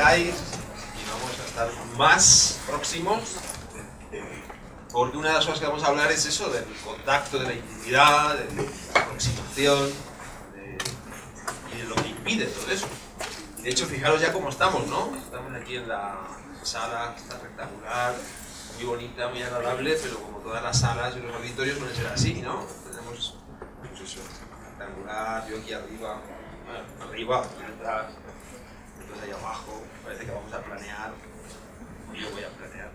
acercáis y vamos a estar más próximos, porque una de las cosas que vamos a hablar es eso, del contacto, de la intimidad, de la aproximación, y de lo que impide todo eso. De hecho, fijaros ya cómo estamos, ¿no? Estamos aquí en la sala, está rectangular, muy bonita, muy agradable, pero como todas las salas y los auditorios suelen ser así, ¿no? Tenemos, pues eso, rectangular, yo aquí arriba, bueno, arriba, detrás, entonces ahí abajo, parece que vamos a planear, o yo voy a planear.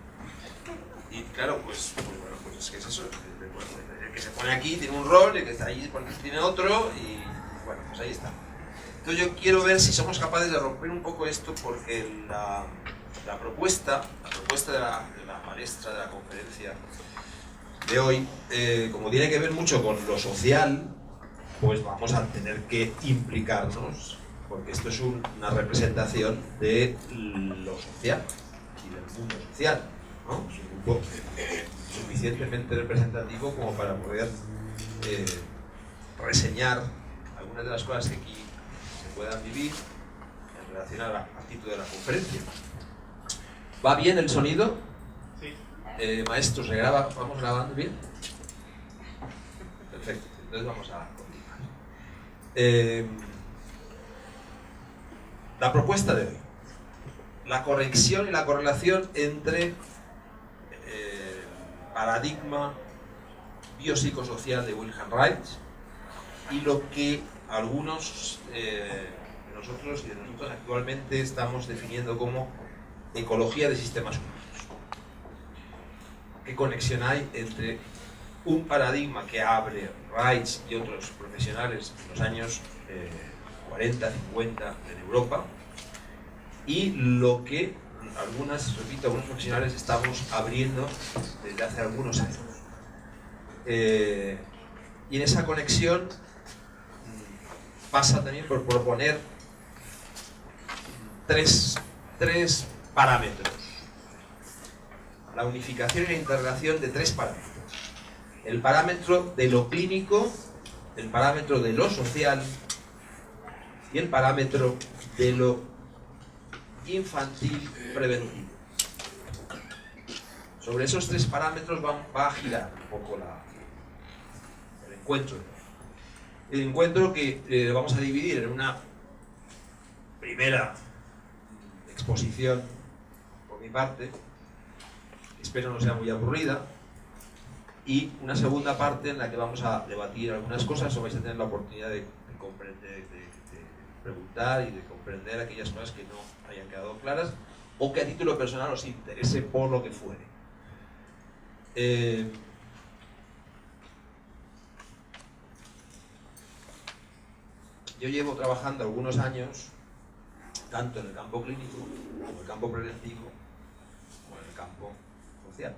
Y claro, pues bueno, pues es que es eso, el que se pone aquí tiene un rol, el que está ahí tiene otro, y bueno, pues ahí está. Entonces yo quiero ver si somos capaces de romper un poco esto, porque la propuesta de la palestra, de la conferencia de hoy, como tiene que ver mucho con lo social, pues vamos a tener que implicarnos, porque esto es una representación de lo social y del mundo social, ¿no? Es un grupo suficientemente representativo como para poder reseñar algunas de las cosas que aquí se puedan vivir en relación al título de la conferencia. ¿Va bien el sonido? Sí. Maestro, ¿se graba? ¿Vamos grabando bien? Perfecto, entonces vamos a continuar. La propuesta de hoy. La conexión y la correlación entre el paradigma biopsicosocial de Wilhelm Reich y lo que algunos de nosotros actualmente estamos definiendo como ecología de sistemas humanos. ¿Qué conexión hay entre un paradigma que abre Reich y otros profesionales en los años 40, 50 en Europa y lo que algunos profesionales estamos abriendo desde hace algunos años? Y en esa conexión pasa también por proponer tres parámetros. La unificación y la integración de tres parámetros. El parámetro de lo clínico, el parámetro de lo social y el parámetro de lo infantil preventivo. Sobre esos tres parámetros va a girar un poco el encuentro. El encuentro que vamos a dividir en una primera exposición por mi parte, espero no sea muy aburrida, y una segunda parte en la que vamos a debatir algunas cosas o vais a tener la oportunidad de comprender, de preguntar y de comprender aquellas cosas que no hayan quedado claras o que a título personal os interese por lo que fuere. Yo llevo trabajando algunos años tanto en el campo clínico como en el campo preventivo como en el campo social.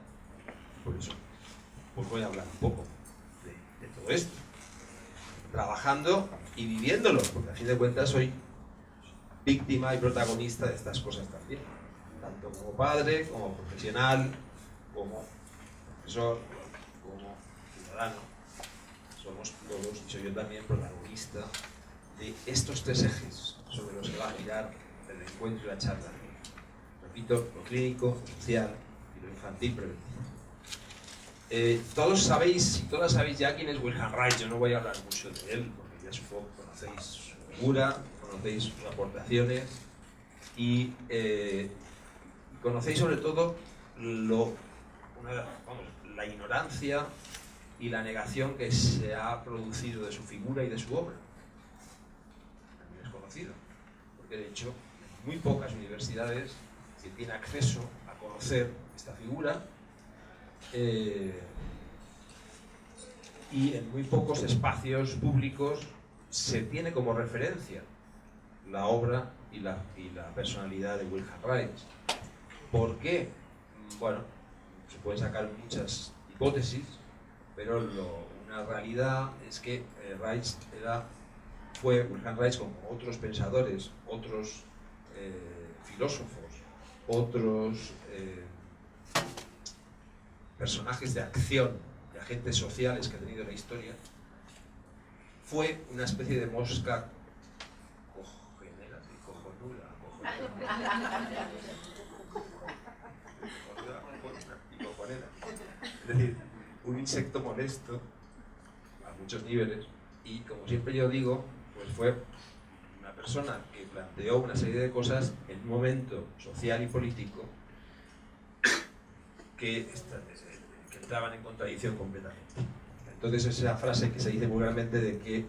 Por eso os voy a hablar un poco de todo esto, trabajando y viviéndolo, porque a fin de cuentas soy víctima y protagonista de estas cosas también, tanto como padre, como profesional, como profesor, como ciudadano. Somos todos, y soy yo también, protagonista de estos tres ejes sobre los que va a girar el encuentro y la charla. Repito, lo clínico, lo social y lo infantil preventivo. Todos sabéis y todas sabéis ya quién es Wilhelm Reich. Yo no voy a hablar mucho de él, porque ya supongo que conocéis su figura, conocéis sus aportaciones y conocéis sobre todo la ignorancia y la negación que se ha producido de su figura y de su obra. También es conocido, porque de hecho en muy pocas universidades se tiene acceso a conocer esta figura y en muy pocos espacios públicos se tiene como referencia la obra y la personalidad de Wilhelm Reich. ¿Por qué? Bueno, se pueden sacar muchas hipótesis, pero una realidad es que Wilhelm Reich, como otros pensadores, otros filósofos, otros personajes de acción, de agentes sociales que ha tenido la historia, fue una especie de mosca cojonuda, Es decir, un insecto molesto a muchos niveles, y como siempre yo digo, pues fue una persona que planteó una serie de cosas en un momento social y político que entraban en contradicción completamente. Entonces esa frase que se dice vulgarmente de que,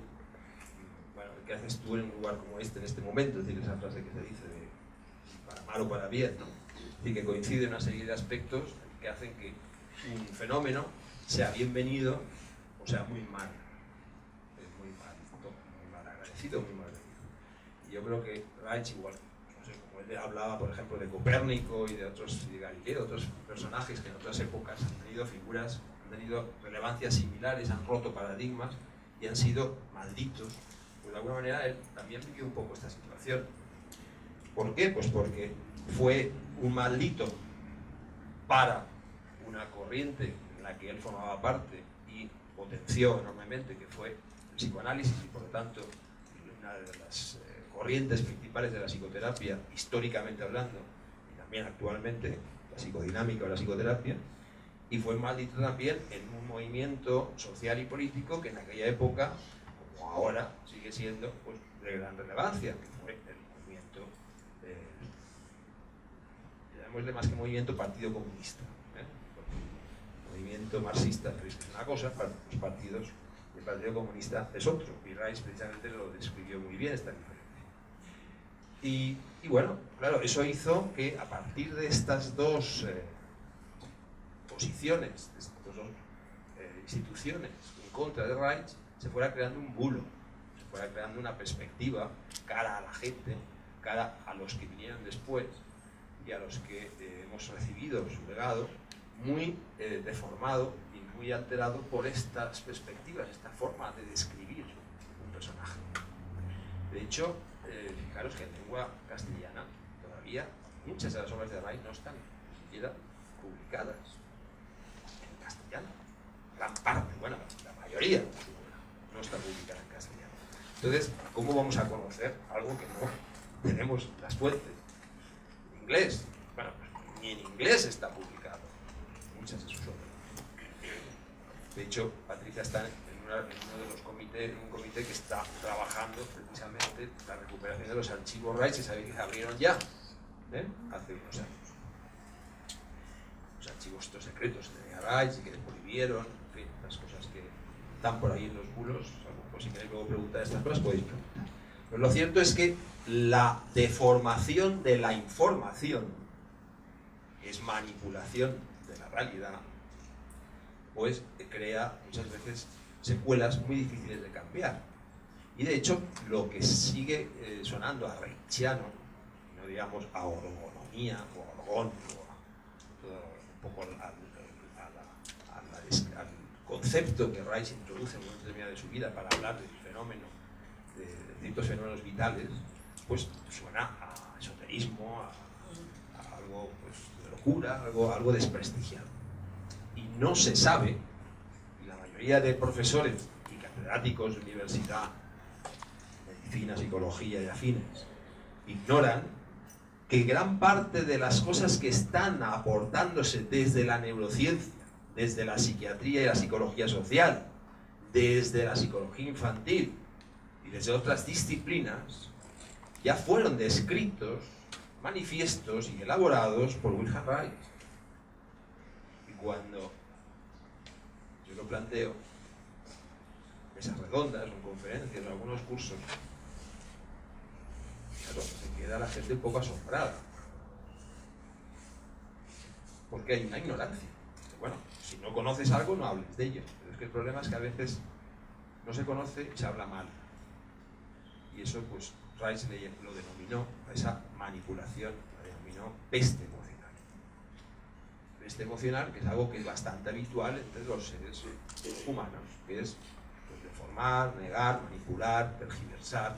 bueno, ¿qué haces tú en un lugar como este en este momento? Es decir, esa frase que se dice de para mal o para bien, ¿no? Es decir, que coincide una serie de aspectos que hacen que un fenómeno sea bienvenido o sea muy mal. Es muy mal agradecido, muy mal agradecido. Y yo creo que Reich igual, no sé, como él hablaba, por ejemplo, de Copérnico y de otros, y de Galileo, otros personajes que en otras épocas han tenido figuras, han tenido relevancias similares, han roto paradigmas y han sido malditos, pues de alguna manera él también vivió un poco esta situación. ¿Por qué? Pues porque fue un maldito para una corriente en la que él formaba parte y potenció enormemente, que fue el psicoanálisis, y por lo tanto una de las corrientes principales de la psicoterapia, históricamente hablando, y también actualmente la psicodinámica o la psicoterapia, y fue maldito también en un movimiento social y político que en aquella época, como ahora, sigue siendo pues, de gran relevancia, que fue el movimiento, llamémosle más que movimiento, Partido Comunista. El movimiento marxista es una cosa, los partidos del Partido Comunista es otro, y Reich precisamente lo describió muy bien esta diferencia. Y bueno, claro, eso hizo que a partir de estas dos posiciones, de estas dos instituciones en contra de Reich, se fuera creando un bulo, se fuera creando una perspectiva cara a la gente, cara a los que vinieron después y a los que hemos recibido su legado, muy deformado y muy alterado por estas perspectivas, esta forma de describir un personaje. De hecho, fijaros que en lengua castellana todavía muchas de las obras de Reich no están ni siquiera publicadas en castellano. Gran parte, bueno, la mayoría de su obra no está publicada en castellano. Entonces, ¿cómo vamos a conocer algo que no tenemos las fuentes? En inglés, bueno, pues ni en inglés está publicado muchas de sus obras. De hecho, Patricia está en uno de los comités, en un comité que está trabajando precisamente la recuperación de los archivos Reich, que sabéis que se abrieron ya, hace unos años. Los archivos estos secretos que tenía Reich y que después vivieron, en fin, las cosas que están por ahí en los bulos. Pues si queréis luego preguntar estas cosas, podéis preguntar. Pero lo cierto es que la deformación de la información, que es manipulación de la realidad, pues crea muchas veces secuelas muy difíciles de cambiar. Y de hecho, lo que sigue sonando a reichiano, no digamos a orgonomía o a orgón, o un poco al concepto que Reich introduce en un momento determinado de su vida para hablar del fenómeno, de ciertos fenómenos vitales, pues suena a esoterismo, a algo pues, de locura, algo desprestigiado. Y no se sabe, y la mayoría de profesores y catedráticos de universidad, medicina, psicología y afines, ignoran que gran parte de las cosas que están aportándose desde la neurociencia, desde la psiquiatría y la psicología social, desde la psicología infantil y desde otras disciplinas, ya fueron descritos, manifiestos y elaborados por Wilhelm Reich. Y cuando yo lo planteo, mesas redondas, en conferencias, en algunos cursos, claro, se queda la gente un poco asombrada, porque hay una ignorancia. Bueno, si no conoces algo, no hables de ello. Pero es que el problema es que a veces no se conoce y se habla mal. Y eso, pues, Reich lo denominó, esa manipulación, la denominó peste emocional. Peste emocional, que es algo que es bastante habitual entre los seres humanos, que es pues, deformar, negar, manipular, tergiversar.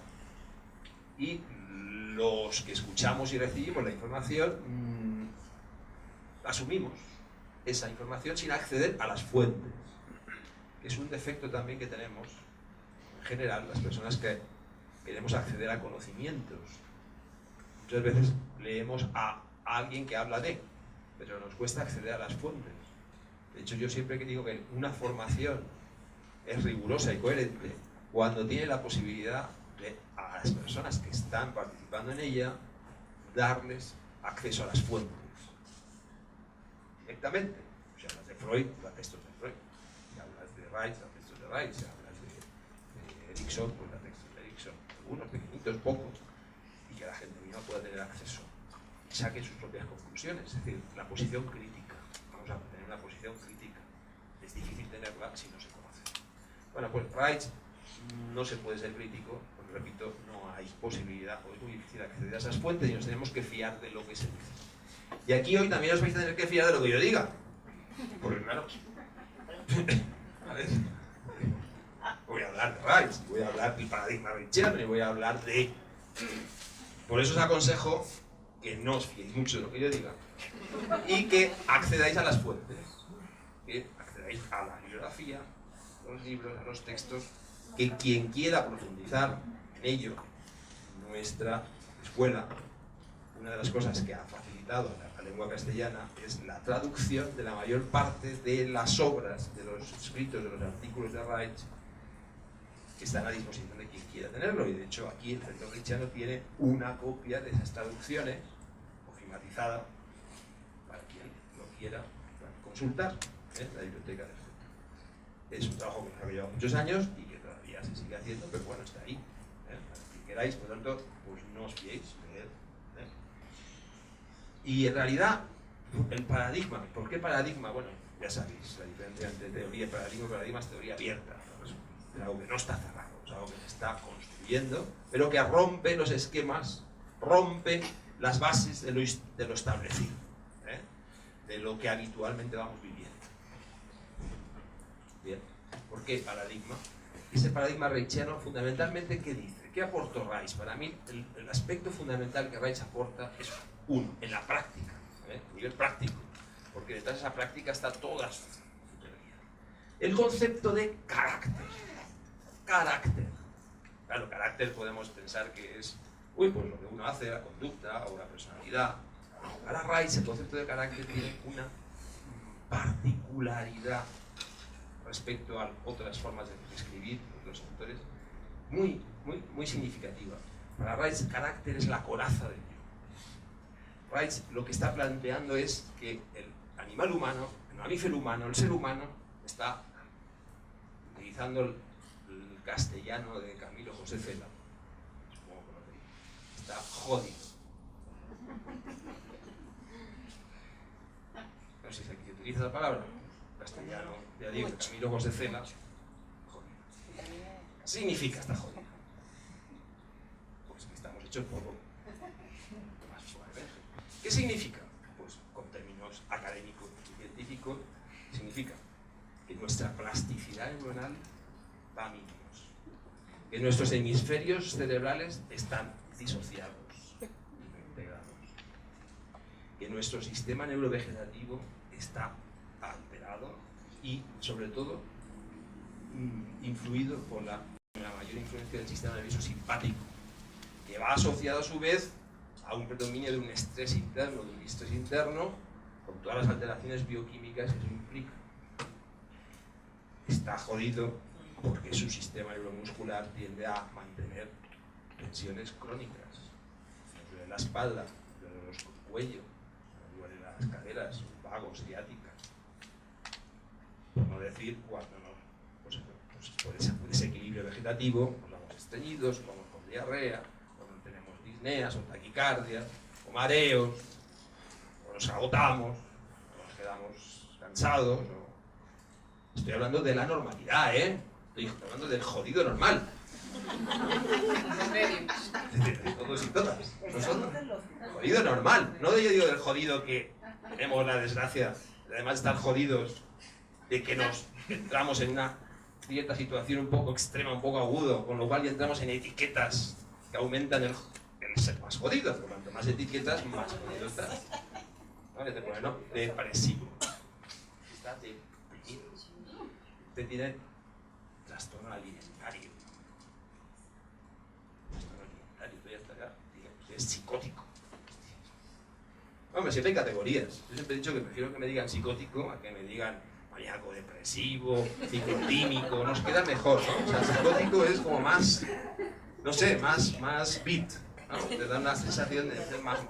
Y los que escuchamos y recibimos la información, asumimos esa información sin acceder a las fuentes, que es un defecto también que tenemos en general las personas que queremos acceder a conocimientos muchas veces leemos a alguien que habla de, pero nos cuesta acceder a las fuentes. De hecho, yo siempre que digo que una formación es rigurosa y coherente cuando tiene la posibilidad de, a las personas que están participando en ella, darles acceso a las fuentes directamente. Si hablas de Freud, da textos de Freud. Si hablas de Reich, da textos de Reich. Si hablas de Erikson, pues da textos de Erikson. Algunos pequeñitos, pocos, y que la gente misma pueda tener acceso y saque sus propias conclusiones. Es decir, la posición crítica. Vamos a tener una posición crítica. Es difícil tenerla si no se conoce. Bueno, pues Reich no se puede ser crítico, porque repito, no hay posibilidad, o es muy difícil acceder a esas fuentes y nos tenemos que fiar de lo que se dice. Y aquí hoy también os vais a tener que fiar de lo que yo diga. Porque claro, a ver, voy a hablar de Reich, voy a hablar del paradigma reichiano y voy a hablar de... Por eso os aconsejo que no os fiéis mucho de lo que yo diga y que accedáis a las fuentes, que accedáis a la bibliografía, a los libros, a los textos, que quien quiera profundizar en ello, nuestra escuela, una de las cosas que ha facilitado la lengua castellana es la traducción de la mayor parte de las obras, de los escritos, de los artículos de Reich, que están a disposición de quien quiera tenerlo. Y de hecho aquí el Centro Reichiano tiene una copia de esas traducciones, ofimatizada, para quien lo quiera consultar en la biblioteca del centro. Es un trabajo que nos ha llevado muchos años y que todavía se sigue haciendo, pero bueno, está ahí. Si queráis, por lo tanto, pues no os fiéis de él. Y en realidad, el paradigma, ¿por qué paradigma? Bueno, ya sabéis, la diferencia entre teoría y paradigma es teoría abierta, es algo que no está cerrado, es algo que se está construyendo, pero que rompe los esquemas, rompe las bases de lo establecido, de lo que habitualmente vamos viviendo. Bien, ¿por qué paradigma? Ese paradigma reichiano, fundamentalmente, ¿qué dice? ¿Qué aportó Reich? Para mí, el aspecto fundamental que Reich aporta es uno, en la práctica, a nivel práctico, porque detrás de esa práctica está toda su teoría. El concepto de carácter. Carácter. Claro, carácter podemos pensar que es, pues lo que uno hace, la conducta o la personalidad. Para Reich, el concepto de carácter tiene una particularidad respecto a otras formas de escribir, otros autores, muy significativa. Para Reich, carácter es la coraza del yo. Reich lo que está planteando es que el animal humano, el mamífero humano, el ser humano, está, utilizando el castellano de Camilo José Cela, supongo que lo veis, está jodido. No sé si aquí utiliza la palabra, castellano, ya digo, Camilo José Cela, jodido. ¿Qué significa esta jodida? Pues que estamos hechos polvo. Más suavemente. ¿Qué significa? Pues con términos académicos y científicos, significa que nuestra plasticidad neuronal va a mínimos, que nuestros hemisferios cerebrales están disociados, no integrados, que nuestro sistema neurovegetativo está alterado y, sobre todo, influido por la mayor influencia del sistema nervioso simpático, que va asociado a su vez a un predominio de un estrés interno, con todas las alteraciones bioquímicas que eso implica. Está jodido porque su sistema neuromuscular tiende a mantener tensiones crónicas. Me duele la espalda, me duele el cuello, me duele las caderas, vagos, ciática. Por no decir cuando no, pues por ese desequilibrio vegetativo, nos vamos estreñidos, vamos con diarrea, cuando tenemos disneas o taquicardia, o mareos, o nos agotamos, o nos quedamos cansados. Estoy hablando de la normalidad, Estoy hablando del jodido normal. De todos y todas. Nosotros. Jodido normal. No yo digo del jodido que tenemos la desgracia, además de estar jodidos, de que nos entramos en una cierta situación un poco extrema, un poco agudo, con lo cual ya entramos en etiquetas que aumentan el ser más jodido. Por cuanto más etiquetas, más jodido estás. ¿Vale? Te ponen depresivo. Está deprimido. Usted tiene trastorno alimentario. Trastorno alimentario, usted ya está, usted es psicótico. Hombre, siempre hay categorías. Yo siempre he dicho que prefiero que me digan psicótico a que me digan maníaco depresivo, psicotímico, nos queda mejor, ¿no? O sea, psicótico es como más, no sé, más beat, ¿no? Te da una sensación de ser más...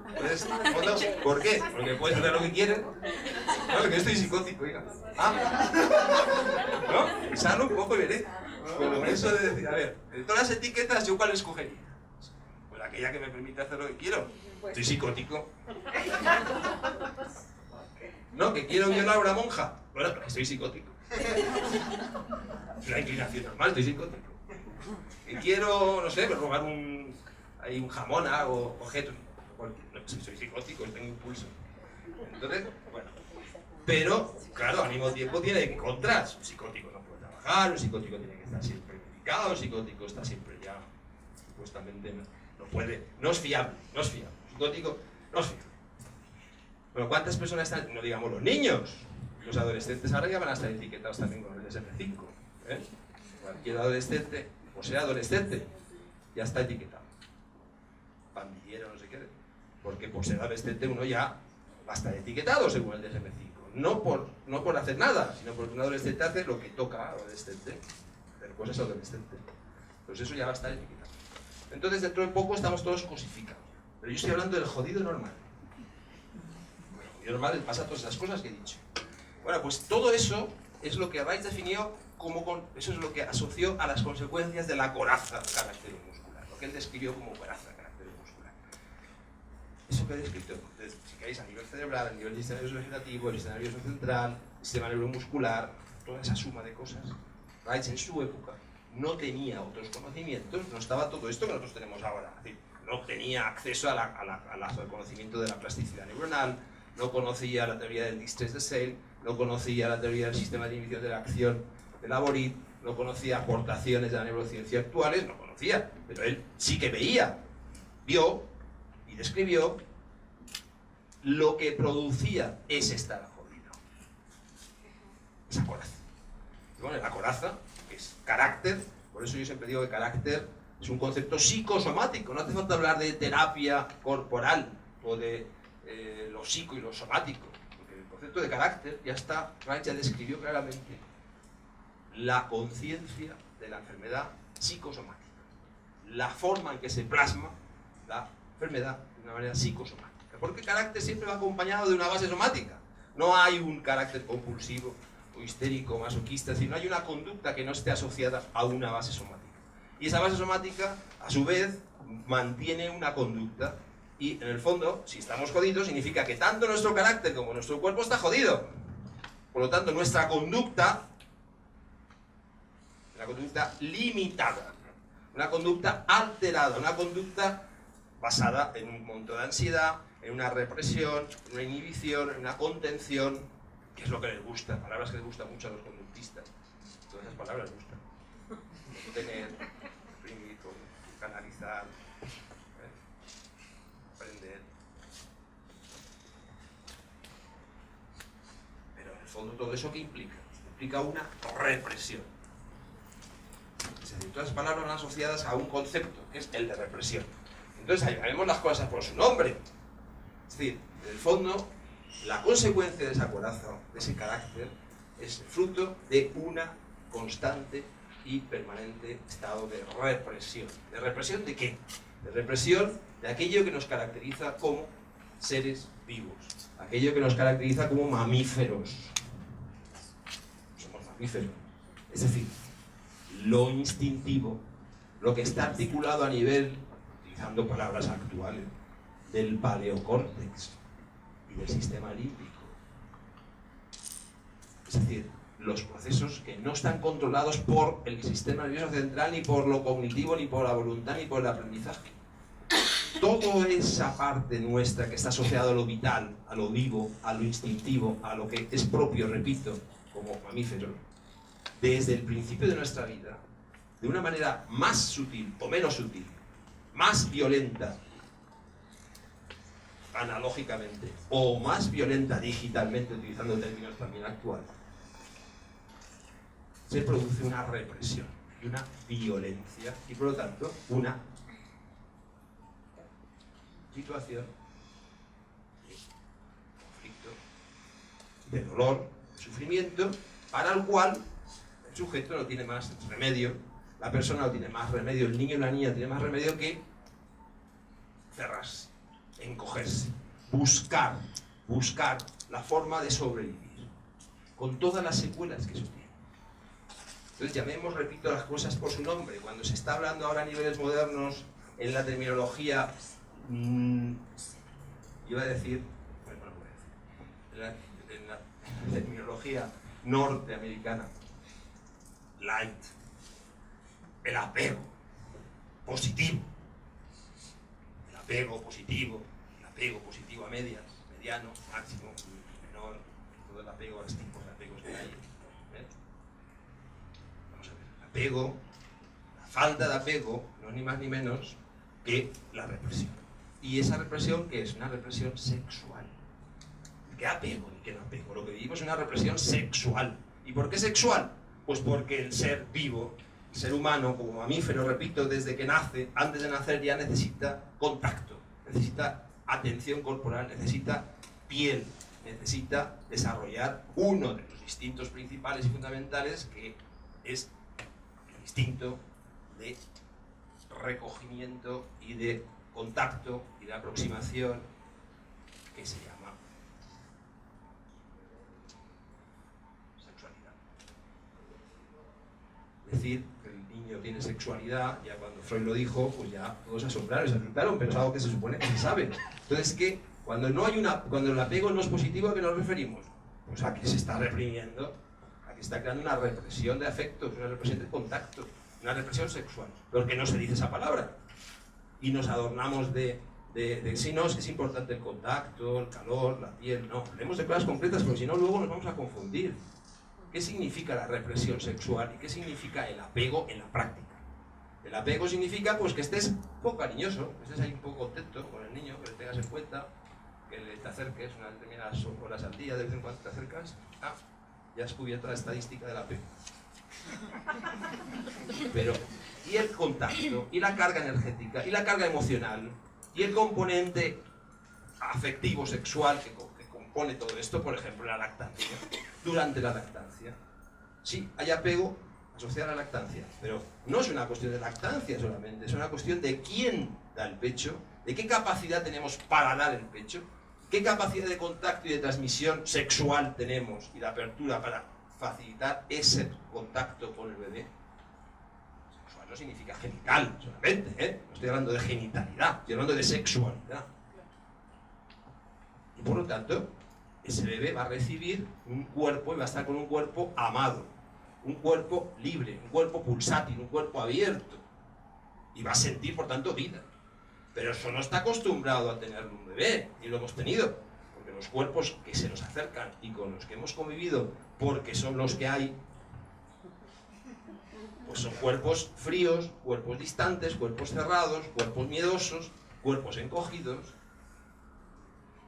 Entonces, ¿por qué? Porque puedes hacer lo que quieres. No, que yo estoy psicótico, oiga. ¿No? Pensarlo un poco y veré. Como eso de decir, a ver, de todas las etiquetas, ¿yo cuál escogería? Pues aquella que me permite hacer lo que quiero. Estoy psicótico. No, que quiero violar a una monja. Bueno, pero estoy psicótico. Es una inclinación normal, estoy psicótico. Que quiero, no sé, robar un jamón o objetos. Bueno, no, soy psicótico, tengo impulso. Entonces, bueno. Pero, claro, al mismo tiempo tiene contras. Un psicótico no puede trabajar, un psicótico tiene que estar siempre medicado, un psicótico está siempre ya, supuestamente, no puede, no es fiable, no es fiable. Un psicótico no es fiable. Bueno, ¿cuántas personas están? No digamos los niños. Los adolescentes ahora ya van a estar etiquetados también con el DSM-5. Cualquier adolescente, o sea adolescente, ya está etiquetado. Pandillero, no sé qué. Porque por ser adolescente uno ya va a estar etiquetado según el DSM-5. No por hacer nada, sino porque un adolescente hace lo que toca al adolescente. Hacer cosas adolescentes. Pues eso ya va a estar etiquetado. Entonces dentro de poco estamos todos cosificados. Pero yo estoy hablando del jodido normal. Bueno, jodido normal pasa todas esas cosas que he dicho. Bueno, pues todo eso es lo que Reich definió como eso es lo que asoció a las consecuencias de la coraza caracteromuscular, lo que él describió como coraza caracteromuscular. Eso que he descrito, si queréis, a nivel cerebral, a nivel del sistema nervioso vegetativo, el sistema nervioso central, el sistema neuromuscular, toda esa suma de cosas. Reich en su época no tenía otros conocimientos, no estaba todo esto que nosotros tenemos ahora. Es decir, no tenía acceso al conocimiento de la plasticidad neuronal, no conocía la teoría del distress de Sale, no conocía la teoría del sistema de inhibición de la acción de Laborit, no conocía aportaciones de la neurociencia actuales, no conocía, pero él sí que veía, vio y describió lo que producía ese estar jodido. Esa coraza. Y bueno, la coraza, que es carácter, por eso yo siempre digo que carácter es un concepto psicosomático, no hace falta hablar de terapia corporal o de lo psico y lo somático, porque el concepto de carácter ya está, Reich ya describió claramente la conciencia de la enfermedad psicosomática, la forma en que se plasma la enfermedad de una manera psicosomática, porque el carácter siempre va acompañado de una base somática, no hay un carácter compulsivo o histérico, masoquista, es decir, no hay una conducta que no esté asociada a una base somática, y esa base somática a su vez mantiene una conducta. Y en el fondo, si estamos jodidos, significa que tanto nuestro carácter como nuestro cuerpo está jodido. Por lo tanto, nuestra conducta, una conducta limitada, una conducta alterada, una conducta basada en un montón de ansiedad, en una represión, en una inhibición, en una contención, que es lo que les gusta, palabras que les gustan mucho a los conductistas. Todas esas palabras les gustan. Contener, reprimir, canalizar, aprender. Pero en el fondo todo eso ¿qué implica? Implica una represión. Es decir, todas las palabras van asociadas a un concepto, que es el de represión. Entonces llamemos las cosas por su nombre. Es decir, en el fondo, la consecuencia de esa coraza, de ese carácter, es fruto de una constante y permanente estado de represión. ¿De represión de qué? De represión de aquello que nos caracteriza como seres vivos, aquello que nos caracteriza como mamíferos. Somos mamíferos. Es decir, lo instintivo, lo que está articulado a nivel, utilizando palabras actuales, del paleocórtex y del sistema límbico. Es decir, los procesos que no están controlados por el sistema nervioso central, ni por lo cognitivo, ni por la voluntad, ni por el aprendizaje. Toda esa parte nuestra que está asociada a lo vital, a lo vivo, a lo instintivo, a lo que es propio, repito, como mamífero, desde el principio de nuestra vida, de una manera más sutil o menos sutil, más violenta analógicamente o más violenta digitalmente, utilizando términos también actuales, se produce una represión y una violencia y por lo tanto una situación de dolor, de sufrimiento, para el cual el sujeto no tiene más remedio, la persona no tiene más remedio, el niño y la niña tienen más remedio que cerrarse, encogerse, buscar la forma de sobrevivir, con todas las secuelas que eso tiene. Entonces llamemos, repito, las cosas por su nombre. Cuando se está hablando ahora a niveles modernos, en la terminología, iba a decir, bueno, no voy a decir, en la terminología norteamericana, light, el apego positivo, el apego positivo a medias, mediano, máximo, menor, todo el apego a los tipos de apegos que hay. Vamos a ver, el apego, la falta de apego, no es ni más ni menos que la represión. Y esa represión, ¿qué es? Una represión sexual. ¿Qué apego ni qué no apego? Lo que vivimos es una represión sexual. ¿Y por qué sexual? Pues porque el ser vivo, el ser humano, como mamífero, repito, desde que nace, antes de nacer ya necesita contacto, necesita atención corporal, necesita piel, necesita desarrollar uno de los instintos principales y fundamentales, que es el instinto de recogimiento y de contacto y de aproximación, que se llama sexualidad. Decir que el niño tiene sexualidad, ya cuando Freud lo dijo, pues ya todos se asombraron y se asustaron, pero es algo que se supone que se sabe. Entonces, que cuando el apego no es positivo, ¿a qué nos referimos? Pues a que se está reprimiendo, a que está creando una represión de afectos, una represión de contacto, una represión sexual, porque no se dice esa palabra. Y nos adornamos de si no, es que es importante el contacto, el calor, la piel. No, hablemos de cosas concretas, porque si no luego nos vamos a confundir. ¿Qué significa la represión sexual y qué significa el apego en la práctica? El apego significa pues que estés un poco cariñoso, que estés ahí un poco contento con el niño, que le tengas en cuenta, que te acerques unas determinadas horas al día, de vez en cuando te acercas. Ya has cubierto la estadística del apego. Pero, y el contacto, y la carga energética, y la carga emocional, y el componente afectivo, sexual, que compone todo esto, por ejemplo, la lactancia. Durante la lactancia, sí, hay apego asociado a la lactancia, pero no es una cuestión de lactancia solamente, es una cuestión de quién da el pecho, de qué capacidad tenemos para dar el pecho, qué capacidad de contacto y de transmisión sexual tenemos, y de apertura para facilitar ese contacto con el bebé. Sexual no significa genital solamente, no estoy hablando de genitalidad, estoy hablando de sexualidad. Y por lo tanto, ese bebé va a recibir un cuerpo y va a estar con un cuerpo amado, un cuerpo libre, un cuerpo pulsátil, un cuerpo abierto, y va a sentir, por tanto, vida. Pero eso no está acostumbrado a tener un bebé, y lo hemos tenido, porque los cuerpos que se nos acercan y con los que hemos convivido, porque son los que hay, pues son cuerpos fríos, cuerpos distantes, cuerpos cerrados, cuerpos miedosos, cuerpos encogidos,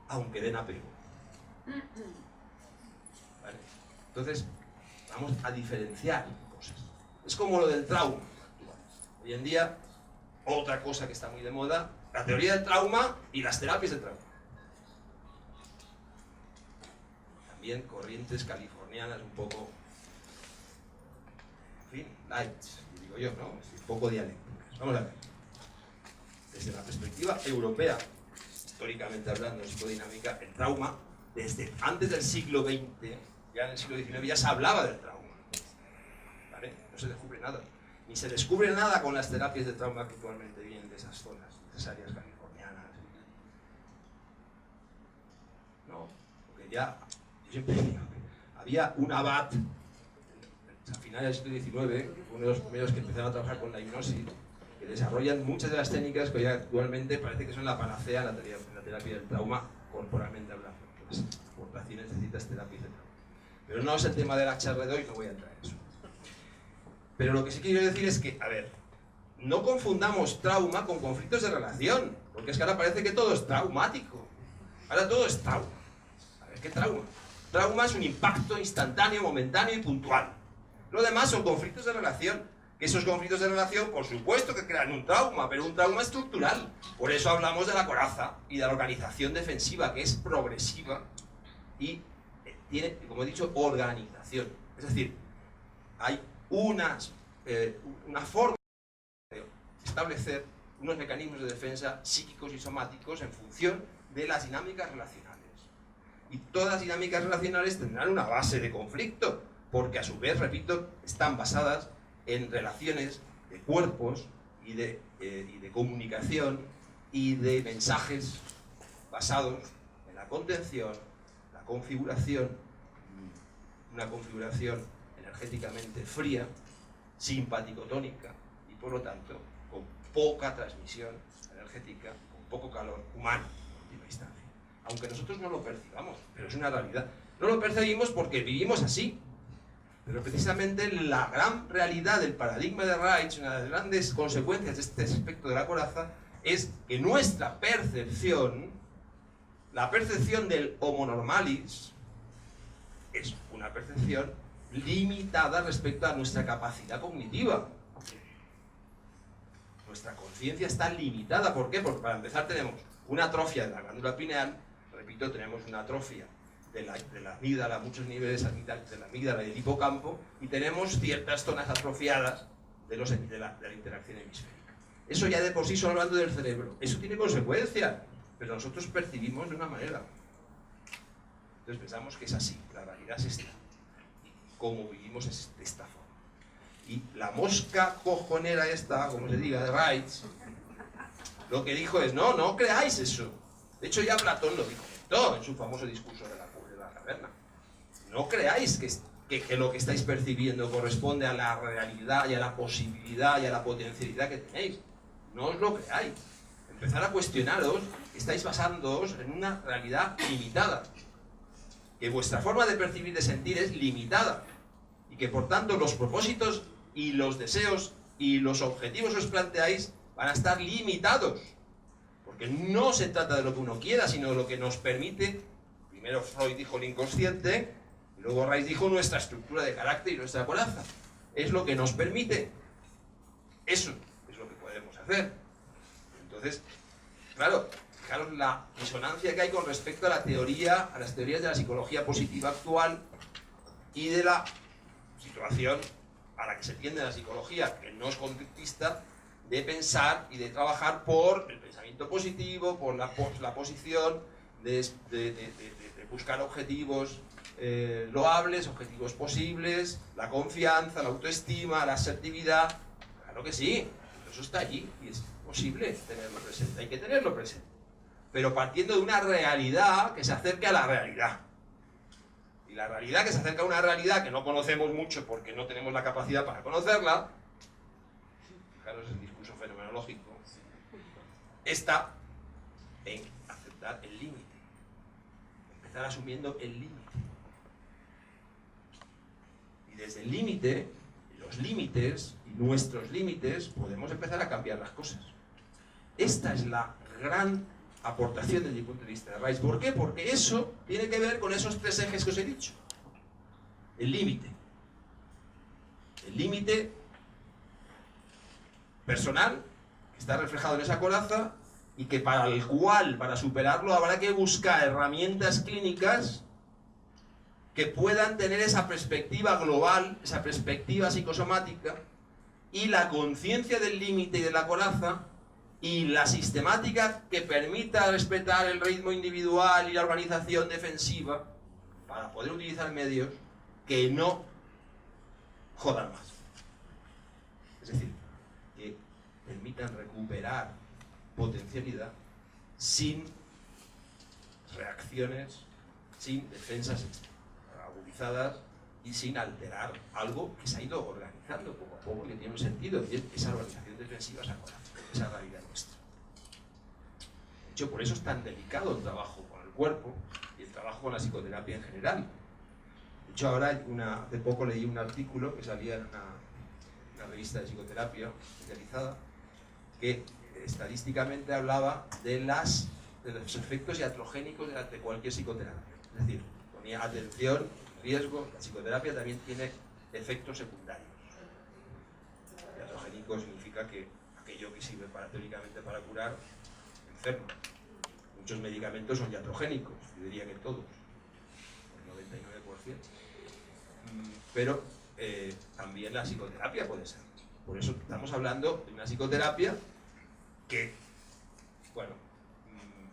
aunque den apego. ¿Vale? Entonces, vamos a diferenciar cosas. Es como lo del trauma. Hoy en día, otra cosa que está muy de moda, la teoría del trauma y las terapias del trauma. También corrientes californianas un poco, en fin, light, digo yo, ¿no? Un poco dialécticas. Vamos a ver. Desde la perspectiva europea, históricamente hablando, psicodinámica, el trauma, desde antes del siglo XX, ya en el siglo XIX, ya se hablaba del trauma. ¿Vale? No se descubre nada. Ni se descubre nada con las terapias de trauma que actualmente vienen de esas zonas, de esas áreas californianas. No, porque ya, yo siempre digo, había un abad, a finales del siglo XIX, uno de los primeros que empezaron a trabajar con la hipnosis, que desarrollan muchas de las técnicas que hoy actualmente parece que son la panacea en la terapia del trauma, corporalmente hablando. Las aportaciones necesitas terapias de trauma. Pero no es el tema de la charla de hoy, no voy a entrar en eso. Pero lo que sí quiero decir es que, a ver, no confundamos trauma con conflictos de relación, porque es que ahora parece que todo es traumático. Ahora todo es trauma. A ver, ¿qué trauma? Trauma es un impacto instantáneo, momentáneo y puntual. Lo demás son conflictos de relación. Que esos conflictos de relación, por supuesto que crean un trauma, pero un trauma estructural. Por eso hablamos de la coraza y de la organización defensiva, que es progresiva y tiene, como he dicho, organización. Es decir, hay una forma de establecer unos mecanismos de defensa psíquicos y somáticos en función de las dinámicas relacionales. Y todas las dinámicas relacionales tendrán una base de conflicto, porque a su vez, repito, están basadas en relaciones de cuerpos y de comunicación y de mensajes basados en la contención, la configuración, una configuración energéticamente fría, simpaticotónica y por lo tanto con poca transmisión energética, con poco calor humano en última instancia. Aunque nosotros no lo percibamos, pero es una realidad. No lo percibimos porque vivimos así. Pero precisamente la gran realidad del paradigma de Reich, una de las grandes consecuencias de este aspecto de la coraza, es que nuestra percepción, la percepción del homo normalis, es una percepción limitada respecto a nuestra capacidad cognitiva. Nuestra conciencia está limitada. ¿Por qué? Porque para empezar tenemos una atrofia de la glándula pineal, repito, tenemos una atrofia de la amígdala, muchos niveles de la amígdala y del hipocampo, y tenemos ciertas zonas atrofiadas de la interacción hemisférica. Eso ya de por sí, solo hablando del cerebro, eso tiene consecuencias, pero nosotros percibimos de una manera. Entonces pensamos que es así, la realidad es esta, y cómo vivimos es de esta forma. Y la mosca cojonera esta, como se diga, de Reich, lo que dijo es, no creáis eso. De hecho ya Platón lo comentó en su famoso discurso de la caverna. No creáis que lo que estáis percibiendo corresponde a la realidad y a la posibilidad y a la potencialidad que tenéis. No os lo creáis. Empezar a cuestionaros que estáis basándoos en una realidad limitada. Que vuestra forma de percibir y de sentir es limitada. Y que por tanto los propósitos y los deseos y los objetivos que os planteáis van a estar limitados. Porque no se trata de lo que uno quiera, sino de lo que nos permite. Primero Freud dijo el inconsciente, y luego Reich dijo nuestra estructura de carácter y nuestra coraza. Es lo que nos permite. Eso es lo que podemos hacer. Entonces, claro, fijaros la disonancia que hay con respecto a las teorías de la psicología positiva actual y de la situación a la que se tiende la psicología, que no es conductista, de pensar y de trabajar por el pensamiento positivo, por la posición de buscar objetivos loables, objetivos posibles, la confianza, la autoestima, la asertividad. Claro que sí, eso está allí y es posible tenerlo presente, hay que tenerlo presente. Pero partiendo de una realidad que se acerque a la realidad. Y la realidad que se acerca a una realidad que no conocemos mucho porque no tenemos la capacidad para conocerla, fijaros el discurso fenomenológico, está en aceptar el límite. Empezar asumiendo el límite. Y desde el límite, los límites y nuestros límites, podemos empezar a cambiar las cosas. Esta es la gran aportación desde mi punto de vista de Reich. ¿Por qué? Porque eso tiene que ver con esos tres ejes que os he dicho. El límite. El límite personal, que está reflejado en esa coraza, y que para superarlo habrá que buscar herramientas clínicas que puedan tener esa perspectiva global, esa perspectiva psicosomática, y la conciencia del límite y de la coraza, y la sistemática que permita respetar el ritmo individual y la organización defensiva para poder utilizar medios que no jodan más. Es decir, que permitan recuperar potencialidad sin reacciones, sin defensas agudizadas y sin alterar algo que se ha ido organizando poco a poco, que tiene un sentido, y esa organización defensiva esa realidad nuestra. De hecho, por eso es tan delicado el trabajo con el cuerpo y el trabajo con la psicoterapia en general. De hecho, ahora hace poco leí un artículo que salía en una revista de psicoterapia especializada que estadísticamente hablaba de los efectos iatrogénicos de cualquier psicoterapia. Es decir, ponía atención, riesgo, la psicoterapia también tiene efectos secundarios. Iatrogénico significa que aquello que sirve teóricamente para curar enfermo. Muchos medicamentos son iatrogénicos, yo diría que todos. El psicología. Pero también la psicoterapia puede ser. Por eso estamos hablando de una psicoterapia que, bueno,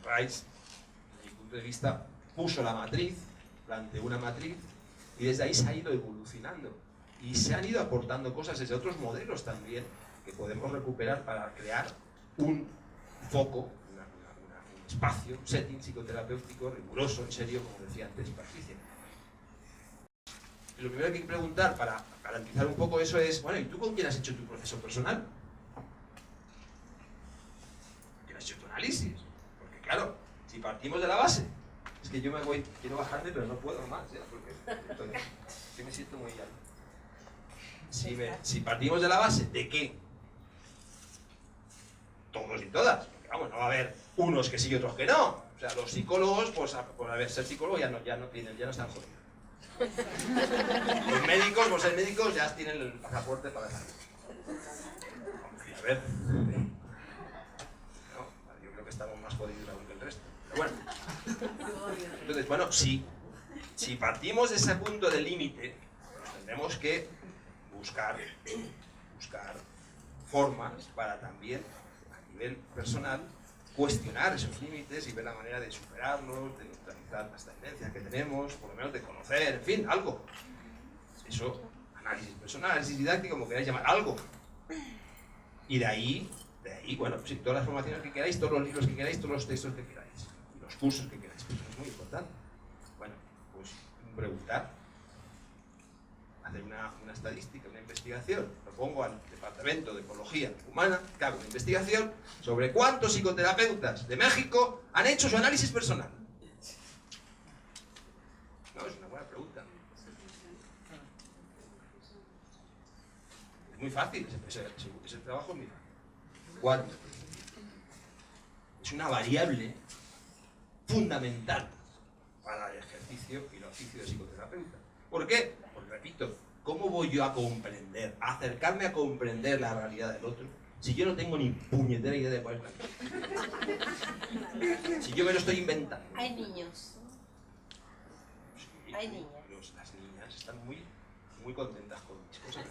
Reich, desde mi punto de vista, puso la matriz, planteó una matriz, y desde ahí se ha ido evolucionando. Y se han ido aportando cosas desde otros modelos también, que podemos recuperar para crear un foco, un espacio, un setting psicoterapéutico riguroso, en serio, como decía antes Patricia. Lo primero que hay que preguntar para garantizar un poco eso es, bueno, ¿y tú con quién has hecho tu proceso personal? ¿Quién has hecho tu análisis? Porque claro, si partimos de la base, es que yo me voy, quiero bajarme, pero no puedo más, ¿ya? Porque yo me siento muy alto. Si partimos de la base de que todos y todas, porque vamos, no va a haber unos que sí y otros que no. O sea, los psicólogos, pues por haber ser psicólogos ya no están jodidos. Los médicos, por ser médicos, ya tienen el pasaporte para salir. A ver. No, yo creo que estamos más jodidos aún que el resto. Pero bueno. Entonces, bueno, si partimos de ese punto de límite, pues tendremos que buscar formas para también, a nivel personal, cuestionar esos límites y ver la manera de superarlos, de neutralizar las tendencias que tenemos, por lo menos de conocer, en fin, algo. Eso, análisis personal, análisis didáctico, como queráis llamar, algo. Y de ahí, bueno, sí, todas las formaciones que queráis, todos los libros que queráis, todos los textos que queráis, y los cursos que queráis, pues eso es muy importante. Bueno, pues preguntar, hacer una estadística, una investigación. Propongo al Departamento de Ecología Humana que haga una investigación sobre cuántos psicoterapeutas de México han hecho su análisis personal. No, es una buena pregunta. Es muy fácil, ese trabajo es muy fácil. ¿Cuánto? Es una variable fundamental para el ejercicio y el oficio de psicoterapeuta. ¿Por qué? Porque, repito, ¿cómo voy yo a comprender, a acercarme a comprender la realidad del otro, si yo no tengo ni puñetera idea de cuál es la mía? Si yo me lo estoy inventando. Hay niños. Sí, hay niñas. Las niñas están muy contentas con mis cosas.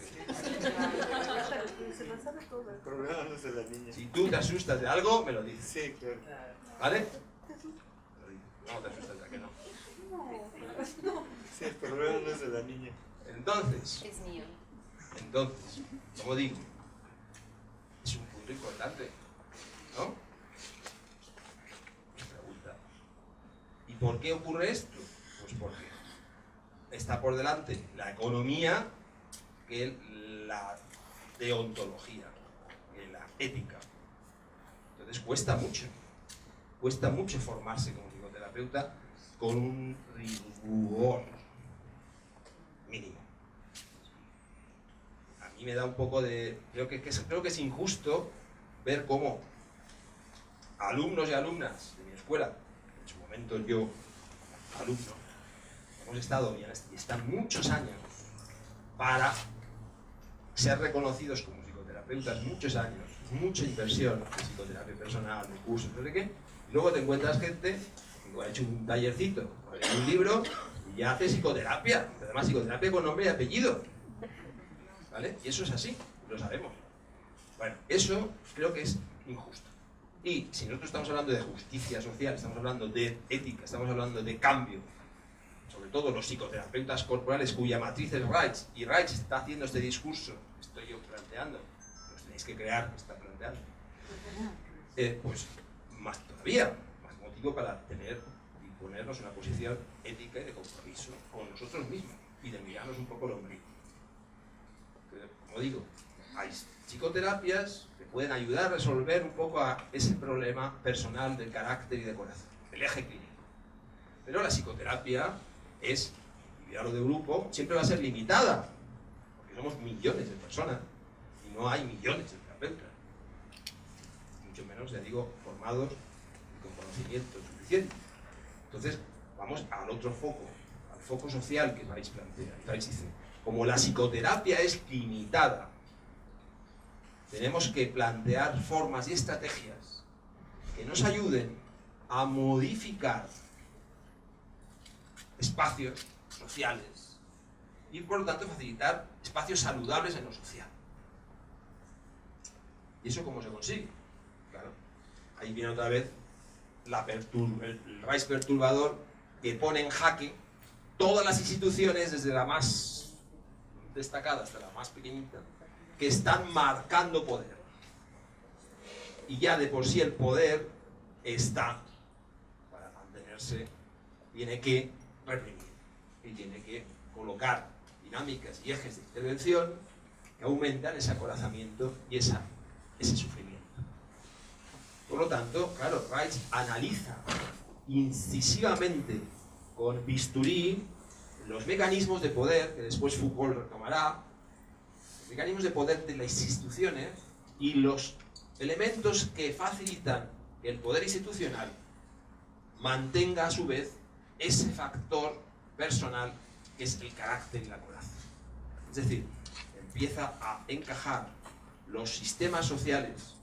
Se lo sabe todo. El problema no es de la niña. Si tú te asustas de algo, me lo dices. Sí, claro. ¿Vale? Me lo dices. No te asustas de que no. Sí, el problema no es de la niña. Entonces, Es mío. como digo, es un punto importante, ¿no? Me pregunta, ¿y por qué ocurre esto? Pues porque está por delante la economía que la deontología, que la ética. Entonces cuesta mucho formarse como psicoterapeuta con un rigor mínimo. A mí me da un poco de... Creo que es injusto ver cómo alumnos y alumnas de mi escuela, en su momento yo, alumno, hemos estado y están muchos años para ser reconocidos como psicoterapeutas, muchos años, mucha inversión de psicoterapia personal, de cursos, no sé qué, y luego te encuentras gente que ha hecho un tallercito, ha hecho un libro y ya hace psicoterapia, además psicoterapia con nombre y apellido, ¿vale? Y eso es así, lo sabemos. Bueno, eso creo que es injusto. Y si nosotros estamos hablando de justicia social, estamos hablando de ética, estamos hablando de cambio, sobre todo los psicoterapeutas corporales cuya matriz es Reich, y Reich está haciendo este discurso, estoy yo planteando, los tenéis que crear, que está planteando, pues más todavía, más motivo para tener y ponernos en una posición ética y de compromiso con nosotros mismos y de mirarnos un poco el ombligo. Como digo, hay psicoterapias que pueden ayudar a resolver un poco a ese problema personal del carácter y de corazón, el eje clínico. Pero la psicoterapia es, individual o de grupo, siempre va a ser limitada, porque somos millones de personas y no hay millones de terapeutas, mucho menos, ya digo, formados y con conocimiento suficiente. Entonces, vamos al otro foco, al foco social que Reich plantea. Reich dice, como la psicoterapia es limitada, tenemos que plantear formas y estrategias que nos ayuden a modificar espacios sociales y por lo tanto facilitar espacios saludables en lo social. ¿Y eso cómo se consigue? Claro, ahí viene otra vez el raíz perturbador que pone en jaque todas las instituciones, desde la más destacada hasta la más pequeñita, que están marcando poder. Y ya de por sí el poder está, para mantenerse, tiene que reprimir y tiene que colocar dinámicas y ejes de intervención que aumentan ese acorazamiento y ese sufrimiento. Por lo tanto, claro, Reich analiza incisivamente con bisturí los mecanismos de poder, que después Foucault retomará, los mecanismos de poder de las instituciones y los elementos que facilitan que el poder institucional mantenga a su vez ese factor personal que es el carácter y la coraza. Es decir, empieza a encajar los sistemas sociales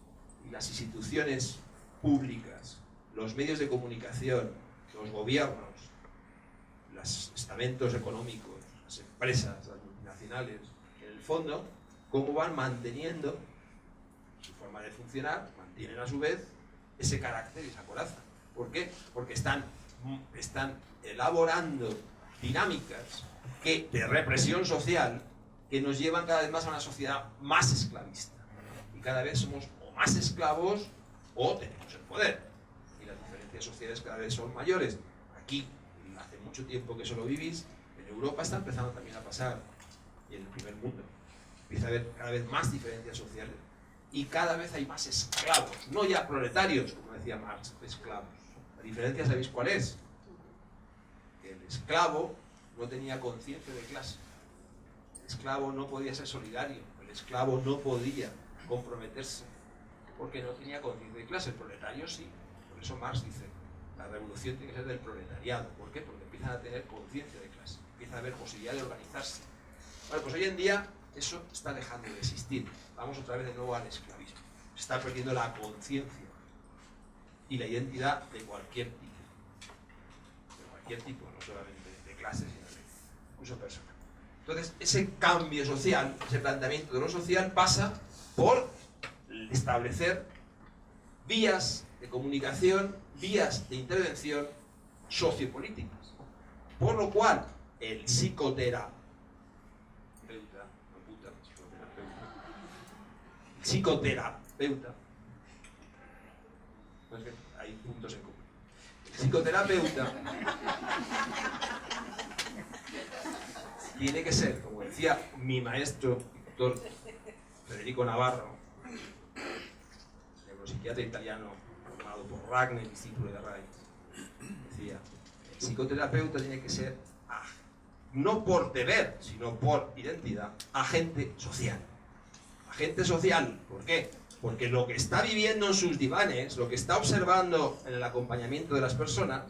y las instituciones públicas, los medios de comunicación, los gobiernos, los estamentos económicos, las empresas, las multinacionales, en el fondo, cómo van manteniendo su forma de funcionar, mantienen a su vez ese carácter y esa coraza. ¿Por qué? Porque están elaborando dinámicas de represión social que nos llevan cada vez más a una sociedad más esclavista. Y cada vez somos o más esclavos o tenemos el poder. Y las diferencias sociales cada vez son mayores. Aquí, hace mucho tiempo que eso lo vivís, en Europa está empezando también a pasar, y en el primer mundo. Empieza a haber cada vez más diferencias sociales. Y cada vez hay más esclavos, no ya proletarios, como decía Marx, esclavos. La diferencia, ¿sabéis cuál es? Que el esclavo no tenía conciencia de clase. El esclavo no podía ser solidario. El esclavo no podía comprometerse porque no tenía conciencia de clase. El proletario sí. Por eso Marx dice, la revolución tiene que ser del proletariado. ¿Por qué? Porque empiezan a tener conciencia de clase. Empieza a haber posibilidad de organizarse. Bueno, pues hoy en día eso está dejando de existir. Vamos otra vez de nuevo al esclavismo. Se está perdiendo la conciencia y la identidad de cualquier tipo. De cualquier tipo, no solamente de clase, sino de uso personal. Entonces, ese cambio social, ese planteamiento de lo social pasa por establecer vías de comunicación, vías de intervención sociopolíticas. Por lo cual, el psicoterapeuta, pues bien, hay puntos en común. El psicoterapeuta tiene que ser, como decía mi maestro, doctor Federico Navarro, neuropsiquiatra italiano formado por Ragner, discípulo de Reich, decía, el psicoterapeuta tiene que ser, no por deber, sino por identidad, agente social. Agente social, ¿por qué? Porque lo que está viviendo en sus divanes, lo que está observando en el acompañamiento de las personas,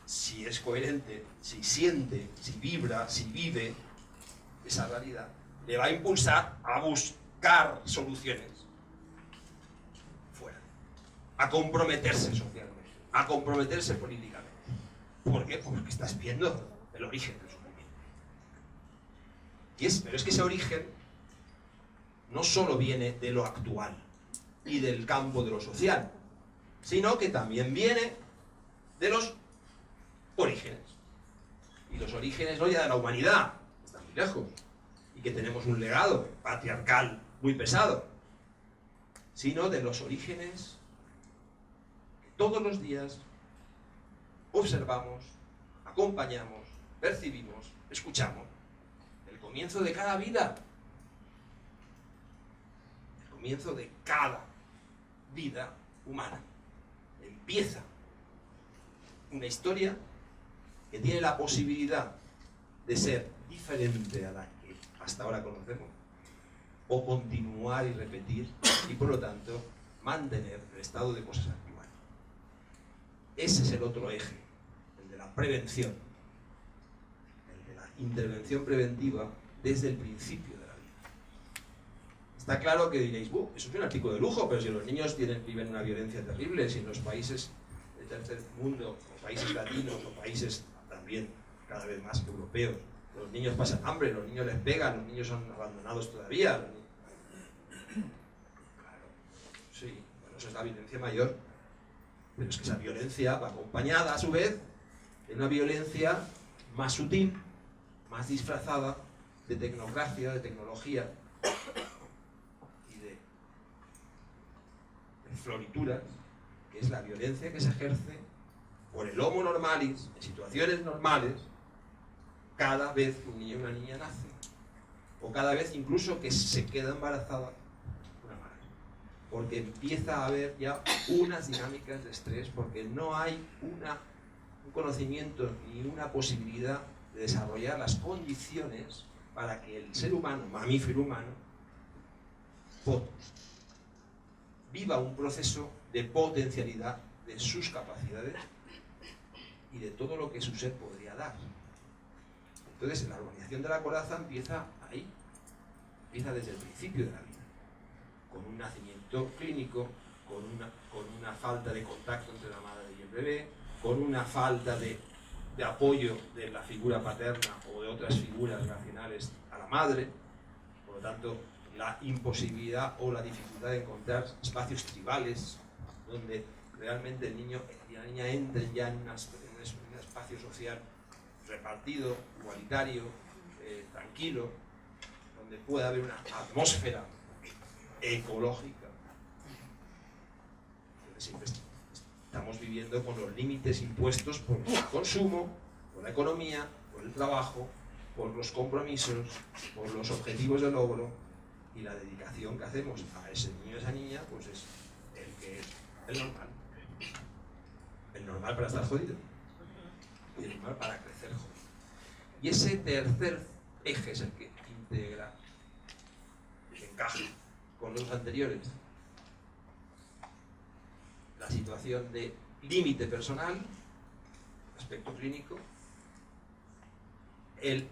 si es coherente, si siente, si vibra, si vive esa realidad, le va a impulsar a buscar soluciones fuera, a comprometerse socialmente, a comprometerse políticamente. ¿Por qué? Porque estás viendo el origen del sufrimiento. Pero es que ese origen no solo viene de lo actual y del campo de lo social, sino que también viene de los orígenes. Y los orígenes no ya de la humanidad, están muy lejos, y que tenemos un legado patriarcal muy pesado, sino de los orígenes que todos los días observamos, acompañamos, percibimos, escuchamos. El comienzo de cada vida. El comienzo de cada vida humana. Empieza una historia que tiene la posibilidad de ser diferente a la que hasta ahora conocemos, o continuar y repetir, y por lo tanto mantener el estado de cosas actual. Ese es el otro eje, el de la prevención, el de la intervención preventiva desde el principio de la vida. Está claro que diréis, eso es un artículo de lujo, pero si los niños viven una violencia terrible, si en los países del tercer mundo, o países latinos, o países también cada vez más europeos. Los niños pasan hambre, los niños les pegan, los niños son abandonados todavía. Claro, sí, bueno, eso es la violencia mayor, pero es que esa violencia va acompañada a su vez de una violencia más sutil, más disfrazada de tecnocracia, de tecnología y de florituras, que es la violencia que se ejerce por el homo normalis, en situaciones normales, cada vez que un niño y una niña nacen, o cada vez incluso que se queda embarazada una madre, porque empieza a haber ya unas dinámicas de estrés, porque no hay un conocimiento ni una posibilidad de desarrollar las condiciones para que el ser humano, mamífero humano, viva un proceso de potencialidad de sus capacidades y de todo lo que su ser podría dar. Entonces, la organización de la coraza empieza ahí, empieza desde el principio de la vida, con un nacimiento clínico, con una falta de contacto entre la madre y el bebé, con una falta de apoyo de la figura paterna o de otras figuras relacionales a la madre, por lo tanto, la imposibilidad o la dificultad de encontrar espacios tribales donde realmente el niño y la niña entren ya en un espacio social repartido, igualitario, tranquilo, donde pueda haber una atmósfera ecológica. Entonces, siempre estamos viviendo con los límites impuestos por el consumo, por la economía, por el trabajo, por los compromisos, por los objetivos de logro, y la dedicación que hacemos a ese niño o esa niña, pues es el que es el normal. El normal para estar jodido. Y el normal para crecer jodido. Y ese tercer eje es el que integra, que encaja con los anteriores. La situación de límite personal, aspecto clínico, el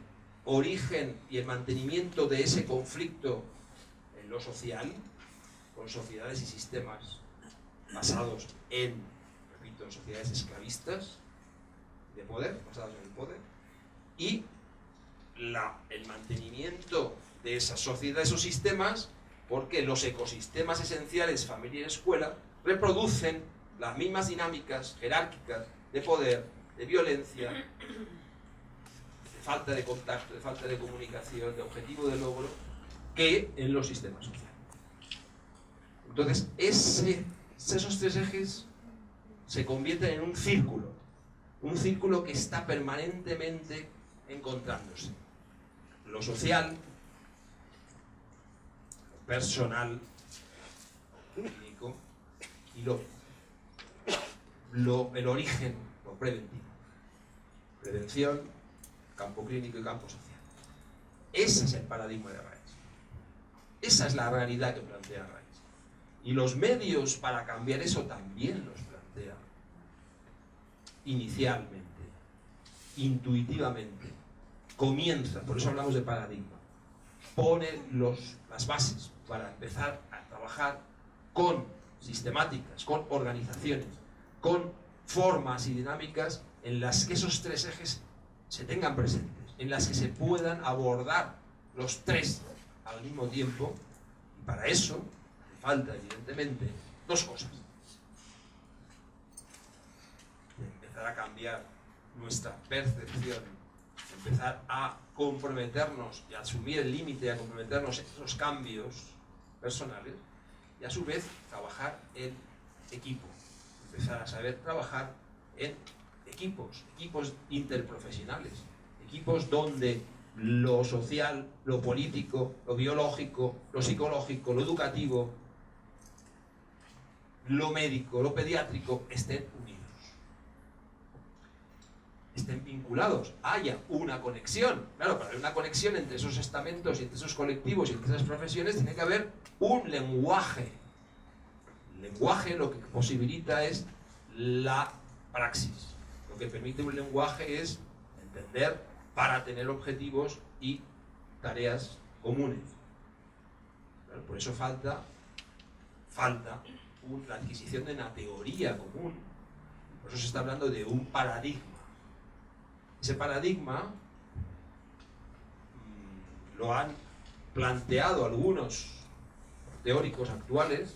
origen y el mantenimiento de ese conflicto en lo social, con sociedades y sistemas basados en, repito, sociedades esclavistas de poder, basadas en el poder, y el mantenimiento de esas sociedades o sistemas, porque los ecosistemas esenciales, familia y escuela, reproducen las mismas dinámicas jerárquicas de poder, de violencia, de falta de contacto, de falta de comunicación, de objetivo de logro, que en los sistemas sociales. Entonces, esos tres ejes se convierten en un círculo que está permanentemente encontrándose. Lo social, lo personal, lo clínico, y el origen, lo preventivo. Prevención, campo clínico y campo social. Ese es el paradigma de Raes. Esa es la realidad que plantea Raes. Y los medios para cambiar eso también los plantea. Inicialmente, intuitivamente, comienza, por eso hablamos de paradigma, pone las bases para empezar a trabajar con sistemáticas, con organizaciones, con formas y dinámicas en las que esos tres ejes se tengan presentes, en las que se puedan abordar los tres al mismo tiempo, y para eso hace falta, evidentemente, dos cosas. Empezar a cambiar nuestra percepción, empezar a comprometernos y a asumir el límite, a comprometernos en esos cambios personales, y a su vez trabajar en equipo, empezar a saber trabajar en equipos interprofesionales, equipos donde lo social, lo político, lo biológico, lo psicológico, lo educativo, lo médico, lo pediátrico estén unidos, estén vinculados, haya una conexión. Claro, para haber una conexión entre esos estamentos y entre esos colectivos y entre esas profesiones tiene que haber un lenguaje. El lenguaje lo que posibilita es la praxis. Lo que permite un lenguaje es entender para tener objetivos y tareas comunes. Claro, por eso falta la adquisición de una teoría común. Por eso se está hablando de un paradigma. Ese paradigma lo han planteado algunos teóricos actuales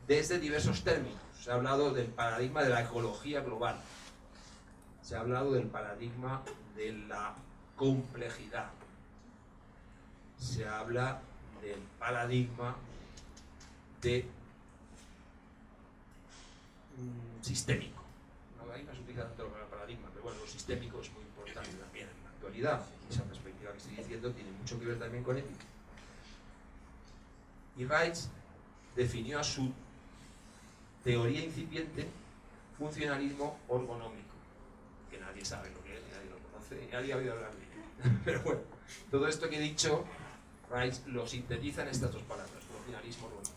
desde diversos términos. Se ha hablado del paradigma de la ecología global, se ha hablado del paradigma de la complejidad, se habla del paradigma de sistémico. No, ahí no se utiliza tanto el paradigma, pero bueno, lo sistémico es muy importante también en la actualidad. Y esa perspectiva que estoy diciendo tiene mucho que ver también con ética. Y Reich definió a su teoría incipiente funcionalismo ergonómico, que nadie sabe lo que es, nadie lo conoce, y nadie ha oído hablar de ello. Pero bueno, todo esto que he dicho, Reich lo sintetiza en estas dos palabras, funcionalismo ergonómico.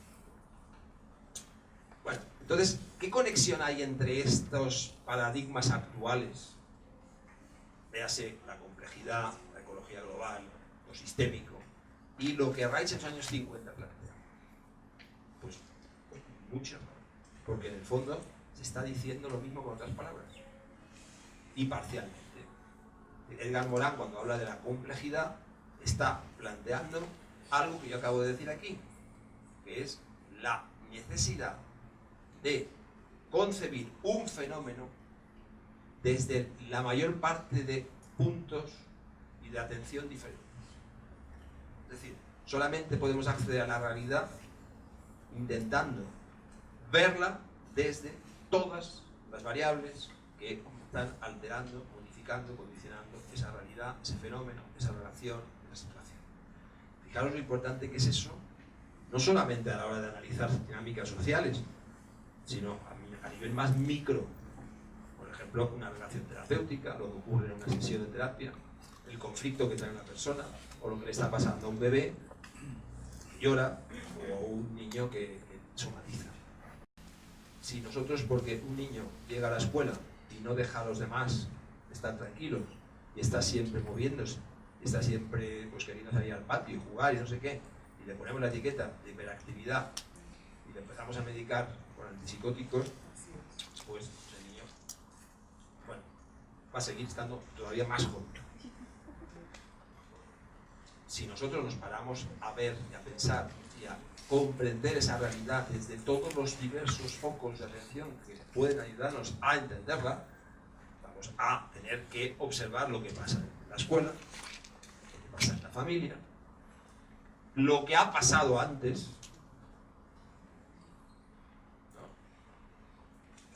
Bueno, entonces, ¿qué conexión hay entre estos paradigmas actuales? Véase la complejidad, la ecología global, lo sistémico, y lo que Reich en los años 50 plantea. Pues mucho, porque en el fondo se está diciendo lo mismo con otras palabras, y parcialmente. Edgar Morin, cuando habla de la complejidad, está planteando algo que yo acabo de decir aquí, que es la necesidad de concebir un fenómeno desde la mayor parte de puntos y de atención diferentes. Es decir, solamente podemos acceder a la realidad intentando verla desde todas las variables que están alterando, modificando, condicionando esa realidad, ese fenómeno, esa relación, esa situación. Fijaros lo importante que es eso, no solamente a la hora de analizar dinámicas sociales, sino a nivel más micro. Por ejemplo, una relación terapéutica, lo que ocurre en una sesión de terapia, el conflicto que trae una persona, o lo que le está pasando a un bebé que llora, o a un niño que somatiza. Si nosotros, porque un niño llega a la escuela y no deja a los demás estar tranquilos, y está siempre moviéndose, y está siempre pues, queriendo salir al patio y jugar y no sé qué, y le ponemos la etiqueta de hiperactividad y le empezamos a medicar con antipsicóticos, pues el niño, bueno, va a seguir estando todavía más jodido. Si nosotros nos paramos a ver y a pensar y a comprender esa realidad desde todos los diversos focos de atención que pueden ayudarnos a entenderla, vamos a tener que observar lo que pasa en la escuela, lo que pasa en la familia, lo que ha pasado antes, ¿no?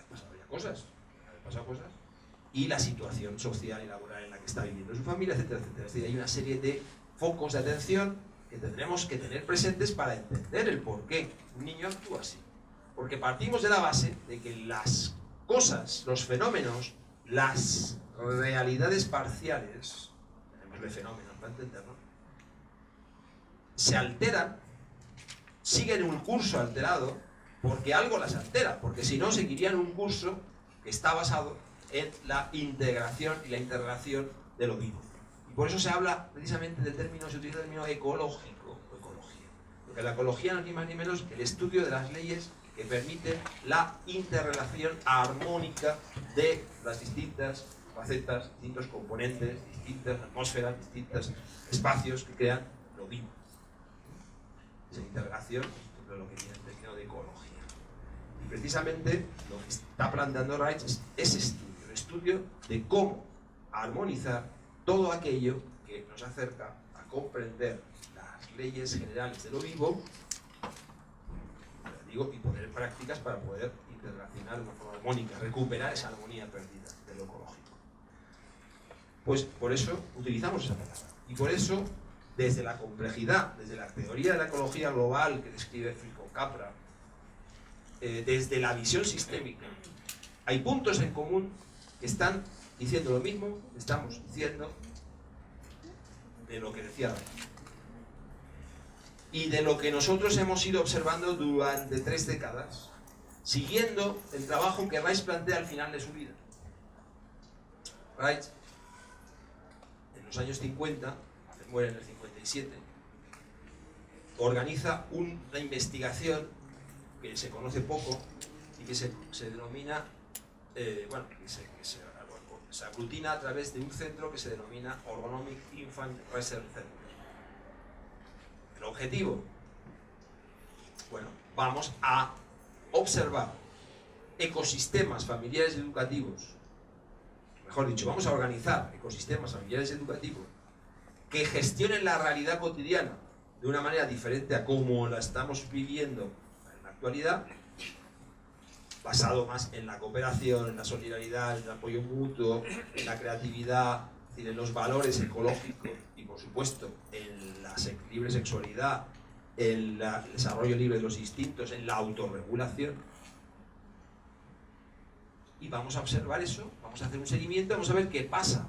Han pasado ya cosas, han pasado cosas, y la situación social y laboral en la que está viviendo su familia, etcétera, etcétera. Es decir, hay una serie de focos de atención que tendremos que tener presentes para entender el por qué un niño actúa así. Porque partimos de la base de que las cosas, los fenómenos, las realidades parciales, llamémosle fenómenos para entenderlo, se alteran, siguen un curso alterado, porque algo las altera, porque si no seguirían un curso que está basado en la integración y la interrelación de lo vivo. Y por eso se habla precisamente del término, se utiliza el término ecológico o ecología. Porque la ecología no es ni más ni menos que el estudio de las leyes que permiten la interrelación armónica de las distintas facetas, distintos componentes, distintas atmósferas, distintos espacios que crean lo vivo. Esa interrelación es lo que tiene el término de ecología. Y precisamente lo que está planteando Reich es ese estudio, el estudio de cómo armonizar todo aquello que nos acerca a comprender las leyes generales de lo vivo, y poner en prácticas para poder interrelacionar de una forma armónica, recuperar esa armonía perdida de lo ecológico. Pues por eso utilizamos esa palabra. Y por eso, desde la complejidad, desde la teoría de la ecología global que describe Franco Capra, desde la visión sistémica, hay puntos en común que están diciendo lo mismo que estamos diciendo de lo que decía Reich. Y de lo que nosotros hemos ido observando durante 3 décadas, siguiendo el trabajo que Reich plantea al final de su vida. Reich, en los años 50, muere en el 57, organiza una investigación que se conoce poco y que se denomina, se aglutina a través de un centro que se denomina Orgonomic Infant Research Center. El objetivo, bueno, vamos a observar ecosistemas familiares y educativos, mejor dicho, vamos a organizar ecosistemas familiares y educativos que gestionen la realidad cotidiana de una manera diferente a como la estamos viviendo en la actualidad, basado más en la cooperación, en la solidaridad, en el apoyo mutuo, en la creatividad, en los valores ecológicos y, por supuesto, en la libre sexualidad, en el desarrollo libre de los instintos, en la autorregulación. Y vamos a observar eso, vamos a hacer un seguimiento, vamos a ver qué pasa,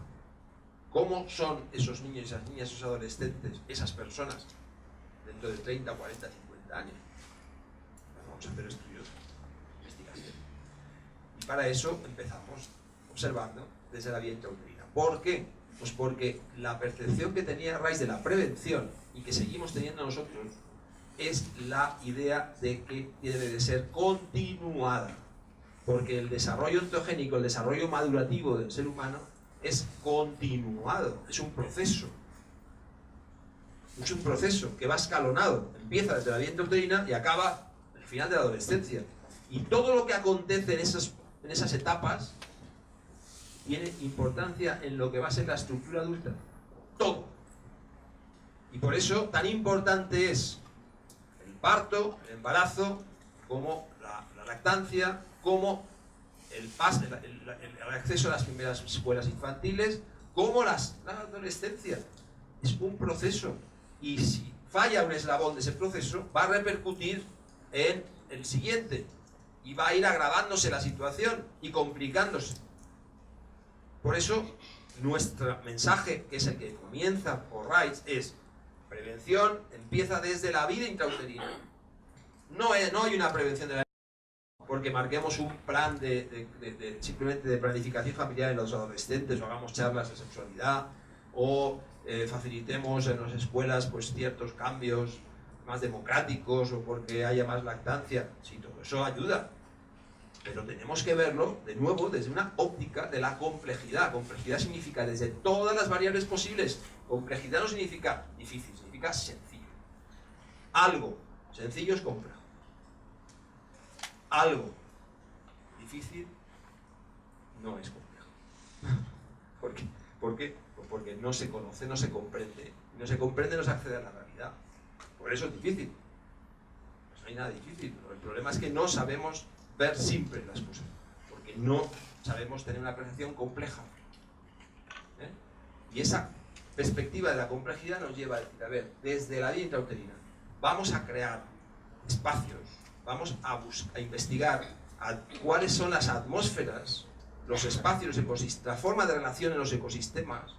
cómo son esos niños, esas niñas, esos adolescentes, esas personas dentro de 30, 40, 50 años. Vamos a hacer estudios de investigación. Y para eso empezamos observando desde la vía intrauterina. ¿Por qué? Pues porque la percepción que tenía Rice de la prevención y que seguimos teniendo nosotros es la idea de que debe de ser continuada. Porque el desarrollo ontogénico, el desarrollo madurativo del ser humano es continuado, es un proceso. Es un proceso que va escalonado, empieza desde la vía intrauterina y acaba en el final de la adolescencia. Y todo lo que acontece en esas etapas tiene importancia en lo que va a ser la estructura adulta. Todo. Y por eso tan importante es el parto, el embarazo, como la lactancia, como el acceso a las primeras escuelas infantiles, como la adolescencia. Es un proceso. Y si falla un eslabón de ese proceso, va a repercutir en el siguiente. Y va a ir agravándose la situación y complicándose. Por eso, nuestro mensaje, que es el que comienza por Rice, es prevención empieza desde la vida intrauterina. No hay una prevención de la porque marquemos un plan simplemente de planificación familiar en los adolescentes, o hagamos charlas de sexualidad, o facilitemos en las escuelas pues ciertos cambios más democráticos, o porque haya más lactancia. Sí, todo eso ayuda, pero tenemos que verlo de nuevo desde una óptica de la complejidad. Complejidad significa desde todas las variables posibles. Complejidad no significa difícil, significa sencillo. Algo sencillo es complejo. Algo difícil no es complejo. ¿Por qué? ¿Por qué? Pues porque no se conoce, no se comprende. Y no se comprende, no se accede a la realidad. Por eso es difícil. Pues no hay nada difícil. El problema es que no sabemos ver siempre las cosas. Porque no sabemos tener una percepción compleja. Y esa perspectiva de la complejidad nos lleva a decir, a ver, desde la vía intrauterina vamos a crear espacios, vamos a investigar cuáles son las atmósferas, los espacios, los ecosistemas, la forma de relación en los ecosistemas,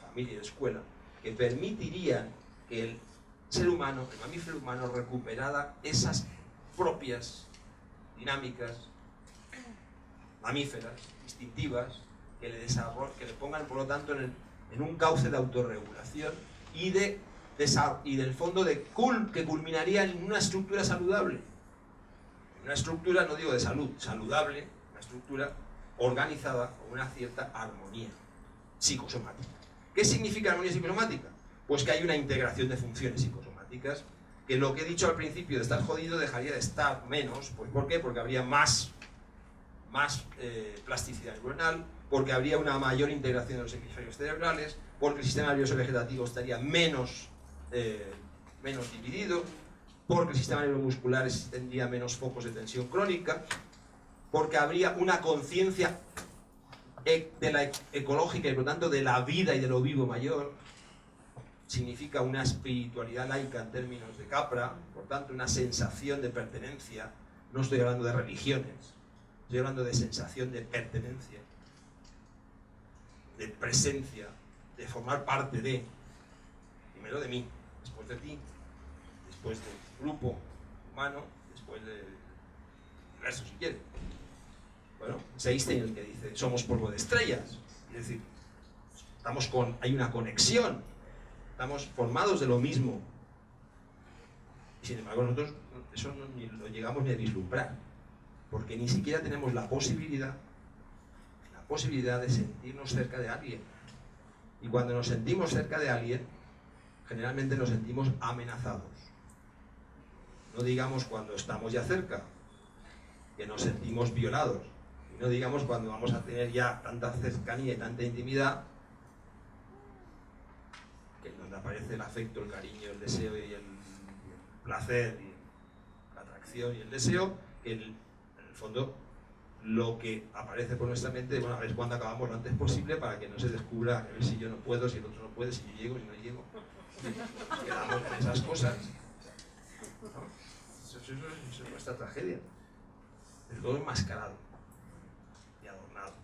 familia y escuela, que permitirían que el ser humano, el mamífero humano, recuperara esas propias dinámicas mamíferas, instintivas, que le pongan, por lo tanto, en un cauce de autorregulación y del fondo que culminaría en una estructura saludable. Una estructura, no digo de salud, saludable, una estructura organizada con una cierta armonía psicosomática. ¿Qué significa armonía psicosomática? Pues que hay una integración de funciones psicosomáticas, que lo que he dicho al principio de estar jodido dejaría de estar menos. Pues ¿por qué? Porque habría más plasticidad neuronal, porque habría una mayor integración de los hemisferios cerebrales, porque el sistema nervioso vegetativo estaría menos dividido, porque el sistema neuromuscular tendría menos focos de tensión crónica, porque habría una conciencia de la ecológica y por lo tanto de la vida y de lo vivo mayor. Significa una espiritualidad laica en términos de Capra, por tanto una sensación de pertenencia. No estoy hablando de religiones, estoy hablando de sensación de pertenencia, de presencia, de formar parte de, primero de mí, después de ti, después del grupo humano, después del universo, si quieres. Bueno, es Einstein el que dice, somos polvo de estrellas. Es decir, hay una conexión, estamos formados de lo mismo. Y sin embargo nosotros eso no ni lo llegamos ni a vislumbrar, porque ni siquiera tenemos la posibilidad la posibilidad de sentirnos cerca de alguien. Y cuando nos sentimos cerca de alguien, generalmente nos sentimos amenazados. No digamos cuando estamos ya cerca, que nos sentimos violados. Y no digamos cuando vamos a tener ya tanta cercanía y tanta intimidad, que donde aparece el afecto, el cariño, el deseo y el placer, y la atracción y el deseo, que en el fondo lo que aparece por nuestra mente, bueno, a ver cuándo acabamos lo antes posible para que no se descubra, a ver si yo no puedo, si el otro no puede, si yo llego, si no llego. Nos quedamos en esas cosas. ¿No? Eso es nuestra tragedia. Es todo enmascarado y adornado.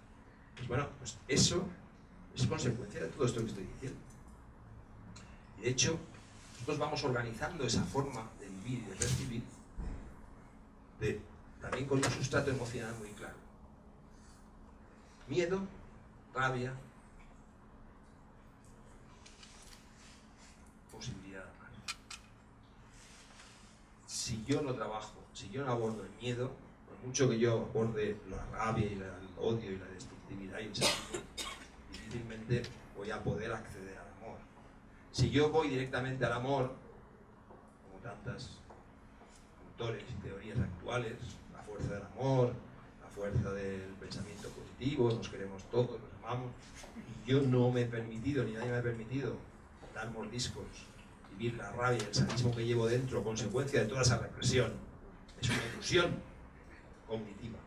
Pues bueno, pues eso es consecuencia de todo esto que estoy diciendo. Y de hecho, nosotros vamos organizando esa forma de vivir y de percibir también con un sustrato emocional muy claro. Miedo, rabia, posibilidad de amar. Si yo no trabajo, si yo no abordo el miedo, por mucho que yo aborde la rabia y el odio y la destructividad y el sadismo, difícilmente voy a poder acceder al amor. Si yo voy directamente al amor, como tantas autores y teorías actuales, la fuerza del amor, la fuerza del pensamiento positivo, nos queremos todos, nos amamos, y yo no me he permitido, ni nadie me ha permitido dar mordiscos, vivir la rabia y el sadismo que llevo dentro, consecuencia de toda esa represión. Es una ilusión cognitiva.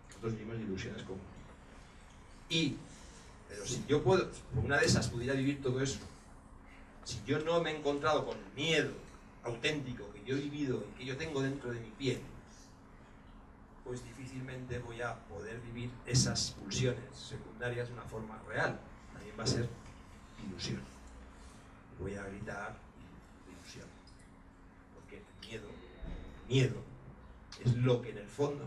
Nosotros vivimos ilusiones cognitivas. Pero si yo puedo, por una de esas pudiera vivir todo eso, si yo no me he encontrado con el miedo auténtico que yo he vivido y que yo tengo dentro de mi piel, pues difícilmente voy a poder vivir esas pulsiones secundarias de una forma real. También va a ser ilusión. Voy a gritar ilusión. Porque el miedo es lo que en el fondo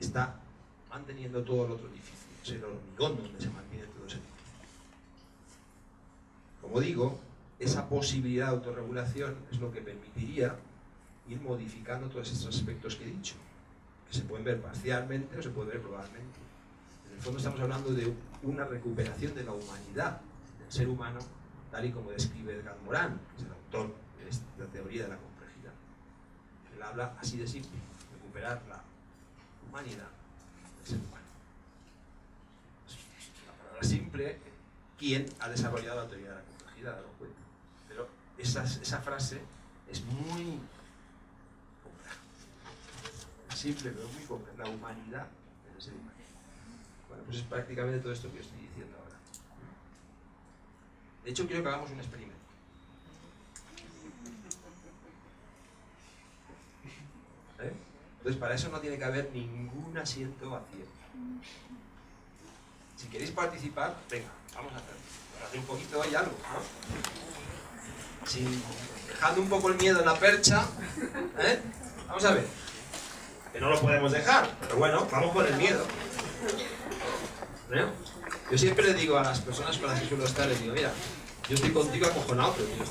está manteniendo todo el otro edificio. Es el hormigón donde se mantiene todo ese edificio. Como digo, esa posibilidad de autorregulación es lo que permitiría ir modificando todos estos aspectos que he dicho, que se pueden ver parcialmente o se pueden ver globalmente. En el fondo estamos hablando de una recuperación de la humanidad, del ser humano, tal y como describe Edgar Morin, que es el autor de esta teoría de la complejidad. Él habla así de simple, recuperar la humanidad del ser humano. Es una palabra simple. ¿Quién ha desarrollado la teoría de la complejidad? Daros cuenta. Pero esa frase es muy compleja. Es simple, pero muy compleja. La humanidad del ser humano. Bueno, pues es prácticamente todo esto que estoy diciendo ahora. De hecho, quiero que hagamos un experimento. ¿Eh? Entonces, para eso no tiene que haber ningún asiento vacío. Si queréis participar, venga, vamos a hacerlo. Para hacer un poquito hay algo, ¿no? Dejando un poco el miedo en la percha, ¿eh? Vamos a ver. Que no lo podemos dejar, pero bueno, vamos con el miedo. ¿Eh? Yo siempre les digo a las personas con las que suelo estar, les digo, mira, yo estoy contigo acojonado, pero tío.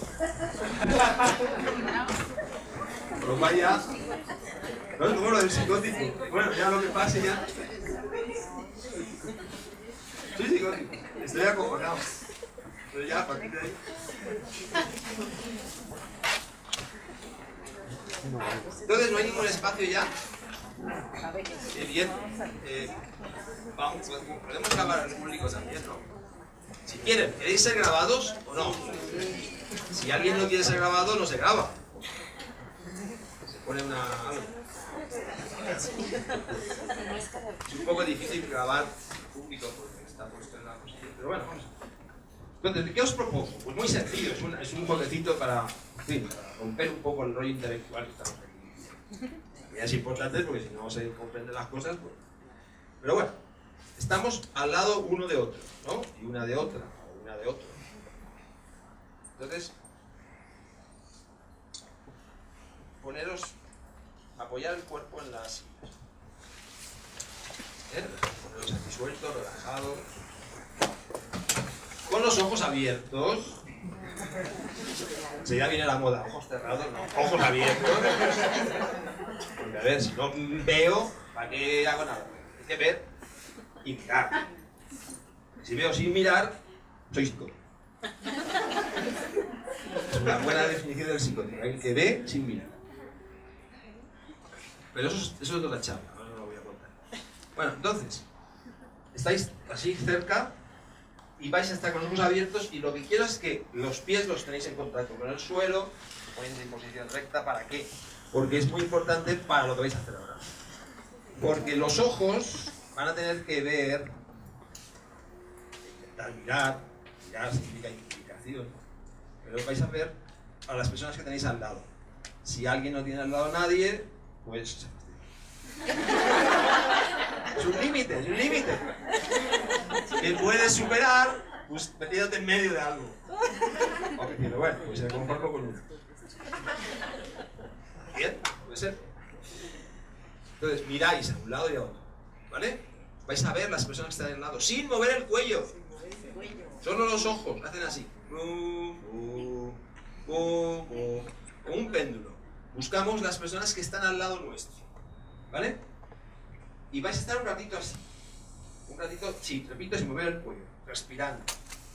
Pero vaya. No es como lo del psicótico. Bueno, ya lo que pase ya. Soy psicótico, estoy acojonado. Pero ya, a partir de ahí. Entonces no hay ningún espacio ya. Bien. Vamos, podemos grabar al público también, ¿no? Si quieren, ¿queréis ser grabados o no? Si alguien no quiere ser grabado, no se graba. Se pone una... Es un poco difícil grabar público porque está puesto en la posición, pero bueno, vamos. Entonces, ¿qué os propongo? Pues muy sencillo, es un jueguecito para, en fin, para romper un poco el rollo intelectual que estamos aquí. Y es importante porque si no se comprenden las cosas, pues... Pero bueno, estamos al lado uno de otro, ¿no? Y una de otra, o una de otro. Entonces, apoyar el cuerpo en las sillas. Poneros aquí sueltos, relajados. Con los ojos abiertos. Enseguida viene la moda, ojos cerrados, no, ojos abiertos. Porque a ver, si no veo, ¿para qué hago nada? Hay que ver. y mirar. Si veo sin mirar, soy psicótico. Es una buena definición del psicótico, el que ve sin mirar. Pero eso es otra charla, ahora no lo voy a contar. Bueno, entonces, estáis así cerca y vais a estar con los ojos abiertos y lo que quiero es que los pies los tenéis en contacto con el suelo, poniendo en posición recta. ¿Para qué? Porque es muy importante para lo que vais a hacer ahora. Porque los ojos van a tener que ver, intentar mirar significa implicación, pero vais a ver a las personas que tenéis al lado. Si alguien no tiene al lado a nadie, pues es un límite, que puedes superar pues metiéndote en medio de algo. Ok, pero bueno, pues se conformo con uno. Bien, puede ser. Entonces miráis a un lado y a otro, ¿vale? Vais a ver las personas que están al lado sin mover el cuello. Solo los ojos, hacen así. Como un péndulo. Buscamos las personas que están al lado nuestro, ¿vale? Y vais a estar un ratito así. Un ratito, sí, repito, sin mover el cuello, respirando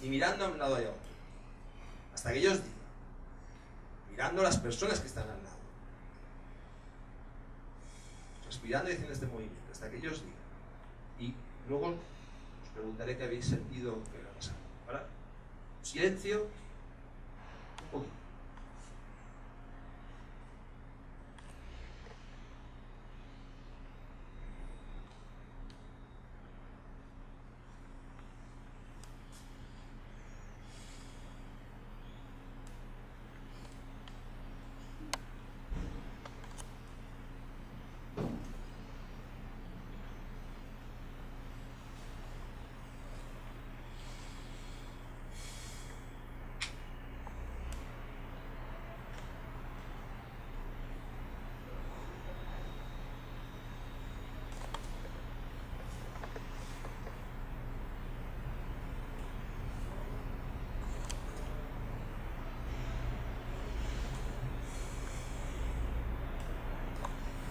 y mirando a un lado y a otro. Hasta que yo os diga. Mirando a las personas que están al lado. Respirando y haciendo este movimiento, hasta que yo os diga. Y luego os preguntaré qué habéis sentido que va a pasar. Ahora, silencio, un poquito.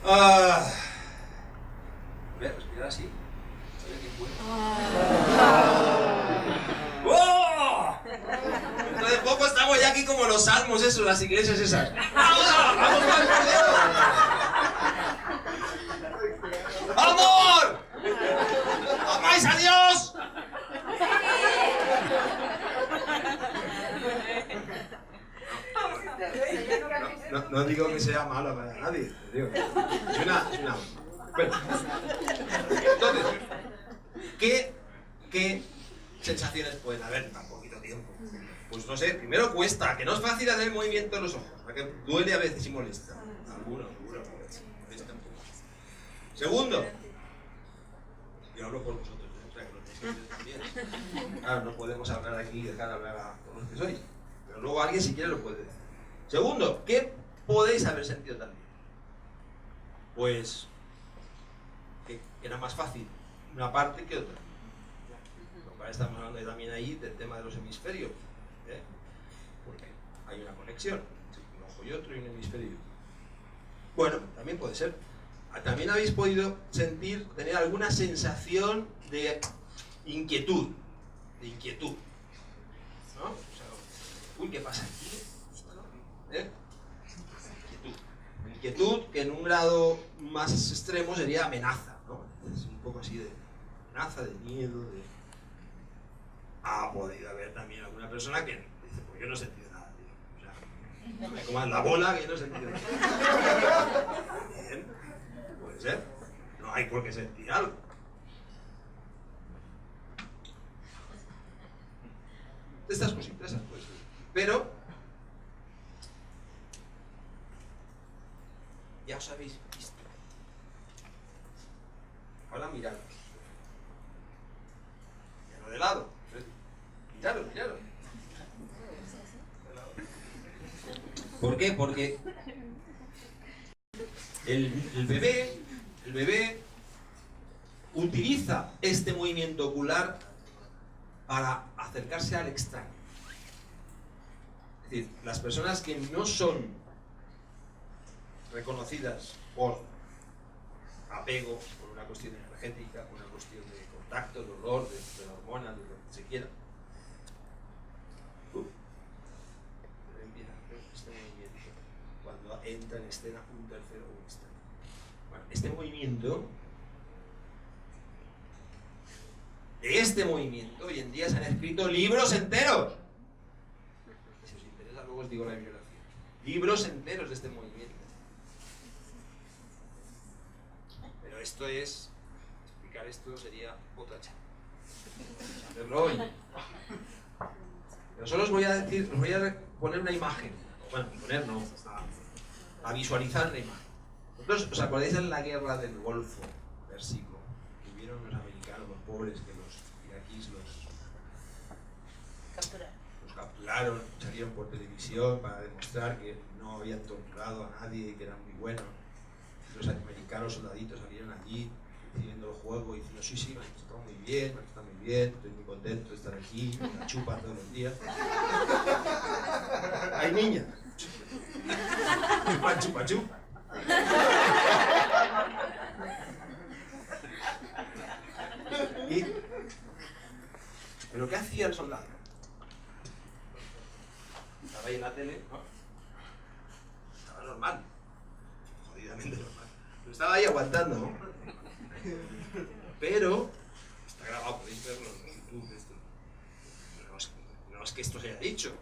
A ver, respirar así. A ver quién puede. ¡Oh! Dentro de poco estamos ya aquí como los salmos esos, las iglesias esas. ¡Vamos, ¡amor! ¿Amáis a Dios? No digo que sea malo para nadie, te digo. Es una... Bueno, entonces, ¿qué sensaciones pueden haber en tan poquito tiempo? Pues no sé, primero cuesta, que no es fácil hacer el movimiento de los ojos, porque duele a veces y molesta. Algunos, seguro, molesta un poco. Segundo, yo hablo por vosotros, o sea que lo tenéis que hacer también. Claro, no podemos hablar aquí y dejar hablar a todos los que sois, pero luego alguien si quiere lo puede decir. Segundo, ¿qué podéis haber sentido también? Pues que era más fácil una parte que otra. Lo cual estamos hablando también ahí del tema de los hemisferios, ¿eh? Porque hay una conexión, un ojo y otro y un hemisferio. Bueno, también puede ser. También habéis podido tener alguna sensación de inquietud, ¿no? O sea, uy, ¿qué pasa aquí? ¿Eh? Inquietud que en un grado más extremo sería amenaza, ¿no? Es un poco así de amenaza, de miedo, de... Ha podido haber también alguna persona que dice, pues yo no he sentido nada, tío. O sea, me comas la bola que yo no he sentido nada. Bien, puede ser. No hay por qué sentir algo. Estas cositas, pues. Pero ya os habéis visto. Ahora miraros. Mirad de lado. Miraros. ¿Por qué? Porque el bebé utiliza este movimiento ocular para acercarse al extraño. Es decir, las personas que no son reconocidas por apego por una cuestión energética, por una cuestión de contacto, de olor, de hormonas, de lo que se quiera. Empieza este movimiento cuando entra en escena un tercero o un externo. Bueno, este movimiento, de este movimiento, hoy en día se han escrito libros enteros. Si os interesa, luego os digo la bibliografía. Libros enteros de este movimiento. Pero esto es, explicar esto sería otra charla. Saberlo hoy. Pero solo os voy a decir, os voy a poner una imagen. Bueno, poner no, a visualizar la imagen. ¿Vosotros os acordáis de la guerra del Golfo Pérsico? Que vieron los americanos, los pobres, que los iraquíes los capturaron, salieron por televisión para demostrar que no habían torturado a nadie y que eran muy buenos. Los americanos soldaditos salieron allí recibiendo el juego y diciendo sí, me han tratado muy bien, estoy muy contento de estar aquí, me la chupan todos los días. ¡Hay niña! ¡Chupa, chupa! ¿Pero qué hacía el soldado? Estaba ahí en la tele, ¿no? Estaba normal, jodidamente normal. Pero estaba ahí aguantando, ¿no? Pero está grabado, podéis verlo en YouTube. Esto. No es que esto se haya dicho.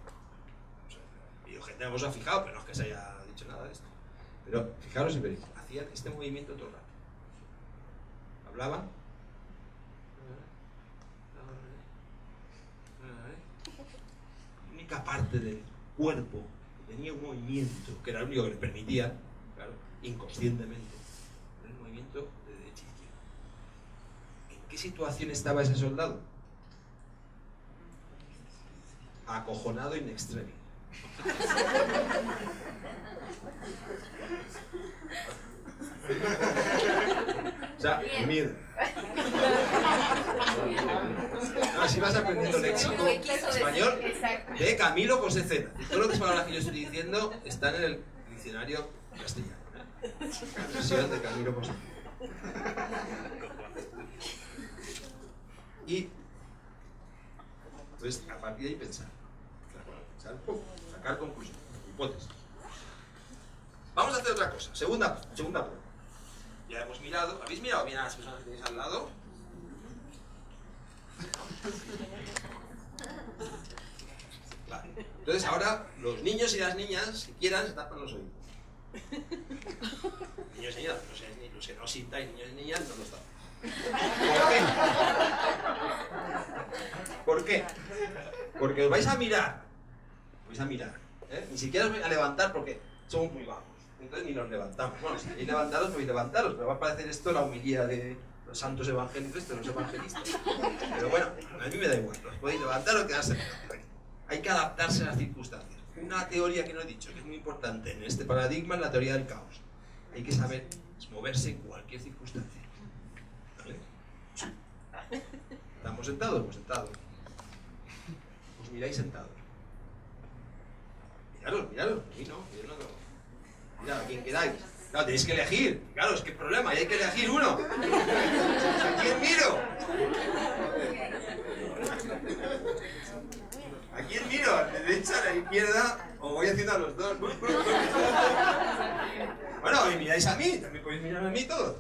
O sea, gente no se ha fijado, pero no es que se haya dicho nada de esto. Pero fijaros y veréis, hacían este movimiento todo el rato. Hablaban. La única parte del cuerpo que tenía un movimiento, que era el único que les permitía, claro, inconscientemente, era el movimiento de derecha a izquierda. ¿En qué situación estaba ese soldado? Acojonado in extremis. O sea, miedo. No, así vas aprendiendo léxico español de Camilo José Cena. Todo lo que son palabras que yo estoy diciendo están en el diccionario castellano. La versión de Camilo José Cena. Y entonces, a partir de ahí pensar. Sacar conclusiones, hipótesis. Vamos a hacer otra cosa. Segunda prueba. Ya hemos mirado. ¿Habéis mirado bien a las personas que tenéis al lado? Vale. Entonces ahora los niños y las niñas, si quieran, se tapan los oídos. Niños y niñas, los que no sintáis niños y niñas, no los tapan. ¿Por qué? Porque os vais a mirar. Ni siquiera os vais a levantar porque somos muy bajos. Entonces ni nos levantamos. Bueno, si queréis levantaros, podéis levantaros, pero va a parecer esto la humilía de los santos evangélicos, de los evangelistas. Pero bueno, a mí me da igual, os podéis levantar o quedarse. Hay que adaptarse a las circunstancias. Una teoría que no he dicho, que es muy importante en este paradigma, es la teoría del caos. Hay que saber moverse en cualquier circunstancia. ¿Vale? ¿Estamos sentados? Pues sentados. Os miráis sentados. Miraros, a mí no, mirad a quién queráis. Claro, tenéis que elegir. Claro, es que problema, y hay que elegir uno. ¿A quién miro? ¿A quién miro? ¿A la derecha, a la izquierda? ¿O voy haciendo a los dos? Bueno, y miráis a mí, también podéis mirar a mí todos.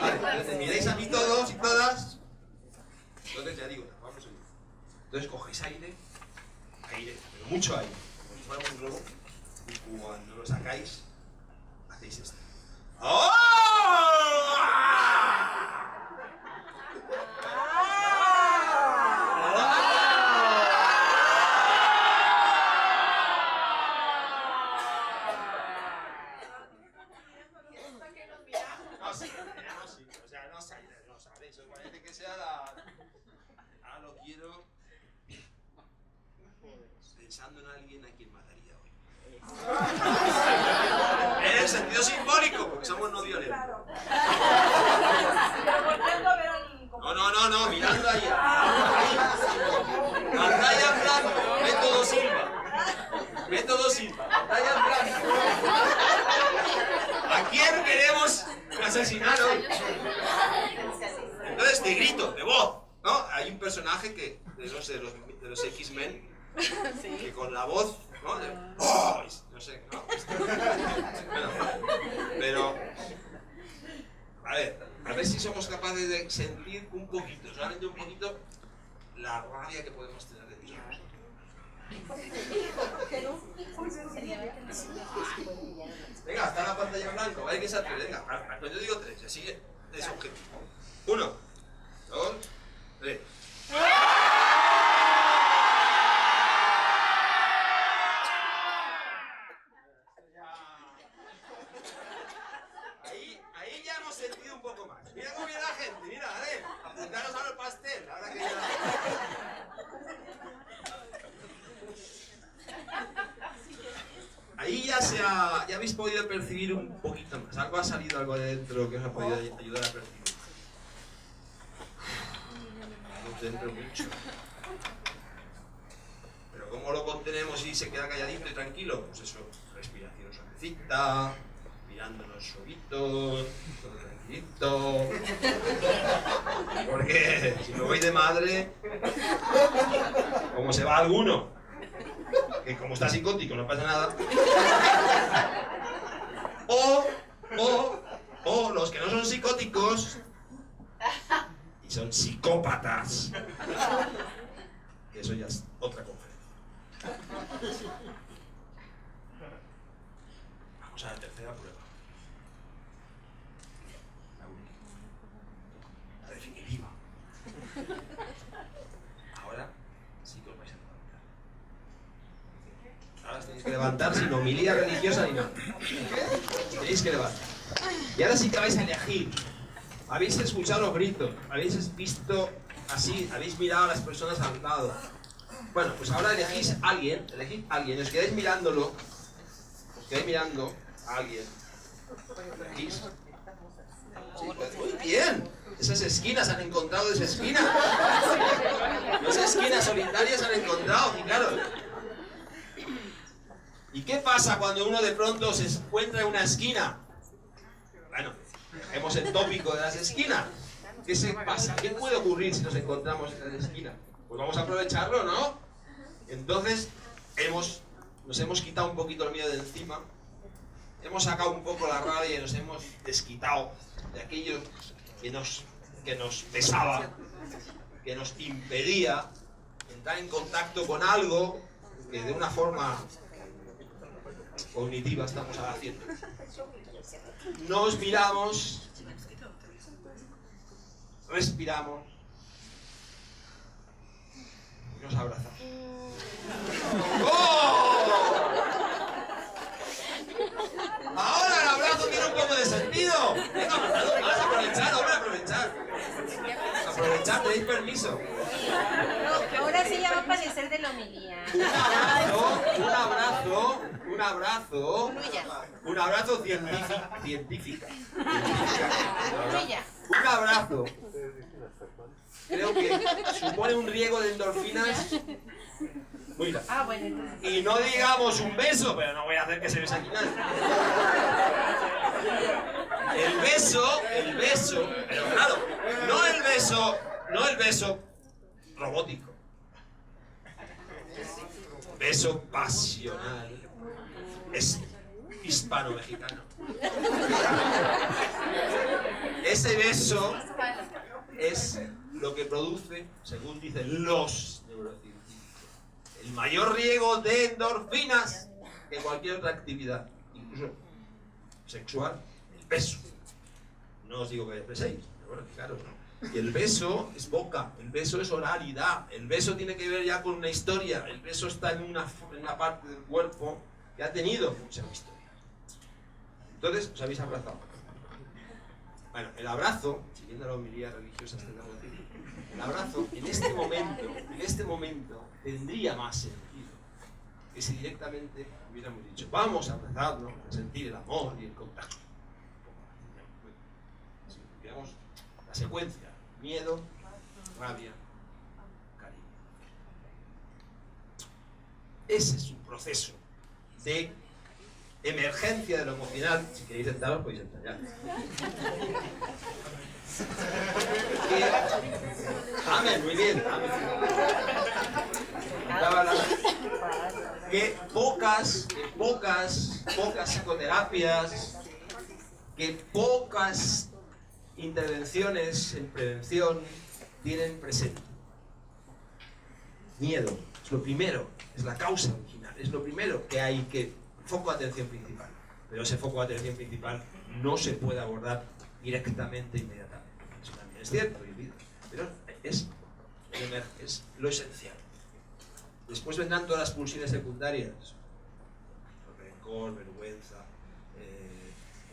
Vale, entonces miráis a mí todos y todas. Entonces ya digo, vamos a ir. Entonces cogéis aire, pero mucho aire, como si fuera un globo, y cuando lo sacáis, hacéis esto. ¡Oh! No sabéis, os parece que sea la... Ahora lo quiero pensando en alguien a quien mataría hoy. En el sentido simbólico, porque somos no violentos. No, mirando ahí. Pantalla en blanco, método Silva. Pantalla en blanco. asesinaron. Entonces te grito, de voz, ¿no? Hay un personaje que, de los X-Men, que con la voz, ¿no? ¡Oh! No sé, ¿no? Bueno, pero, a ver si somos capaces de sentir un poquito, solamente un poquito, la rabia que podemos tener de nosotros. Venga, está la pantalla en blanco, hay que ser tres, venga, cuando yo digo tres, así es objetivo. 1, 2, 3. Ahí ya hemos sentido un poco más. Mira cómo viene la gente, mira, apuntaros al pastel, ahora que ya... Ahí ya habéis podido percibir un poquito más. Algo ha salido, algo de dentro que os ha podido ayudar a percibir. Algo dentro mucho. Pero ¿cómo lo contenemos y se queda calladito y tranquilo? Pues eso, respiración suavecita, mirándonos suavitos, todo tranquilito. Porque si me voy de madre, como se va alguno, que como está psicótico no pasa nada. O los que no son psicóticos y son psicópatas. Que eso ya es otra conferencia. Vamos a la tercera prueba. La definitiva. Ahora sí que os vais a levantar. Ahora os tenéis que levantar sin homilía religiosa ni nada. Tenéis que levantar. Y ahora sí que vais a elegir. Habéis escuchado los gritos, habéis visto así, habéis mirado a las personas al lado. Bueno, pues ahora elegid a alguien, os quedáis mirándolo, os quedáis mirando a alguien. Elegís. Sí, pues, muy bien. Esas esquinas han encontrado esa esquina. Esas esquinas solitarias han encontrado, y claro. ¿Y qué pasa cuando uno de pronto se encuentra en una esquina? Bueno, dejemos el tópico de las esquinas. ¿Qué se pasa? ¿Qué puede ocurrir si nos encontramos en la esquina? Pues vamos a aprovecharlo, ¿no? Entonces, nos hemos quitado un poquito el miedo de encima, hemos sacado un poco la rabia y nos hemos desquitado de aquello que nos pesaba, que nos impedía entrar en contacto con algo que de una forma cognitiva estamos haciendo. Nos miramos, respiramos y nos abrazamos. ¡Oh! Ahora el abrazo tiene un poco de sentido. Venga, abrazado más, aprovechad, hombre, aprovechad. Aprovechad, tenéis permiso. Ahora sí ya va a aparecer de la homilía. Un abrazo científico. Un abrazo. Creo que supone un riego de endorfinas muy grande. Ah, bueno, entonces. Y no digamos un beso, pero no voy a hacer que se bese aquí nadie. El beso, pero claro, no el beso robótico. Beso pasional. Es hispano-mexicano. Ese beso es lo que produce, según dicen los neurocientíficos, el mayor riego de endorfinas que cualquier otra actividad, incluso sexual, el beso. No os digo que beséis, pero bueno, claro, ¿no? Y el beso es boca, el beso es oralidad, el beso tiene que ver ya con una historia, el beso está en una parte del cuerpo que ha tenido muchas historias. Entonces, os habéis abrazado. Bueno, el abrazo, siguiendo la homilía religiosa, el abrazo en este momento tendría más sentido que si directamente hubiéramos dicho vamos a abrazarnos, a sentir el amor y el contacto. Si tuviéramos la secuencia: miedo, rabia, cariño. Ese es un proceso de emergencia de lo emocional. Si queréis sentaros, podéis sentar ya. Amén, muy bien, amén. Que pocas psicoterapias, que pocas intervenciones en prevención tienen presente. Miedo, es lo primero, es la causa original, es lo primero que hay que, foco de atención principal. Pero ese foco de atención principal no se puede abordar directamente, inmediatamente. Eso también es cierto, pero es lo esencial. Después vendrán todas las pulsiones secundarias, rencor, vergüenza,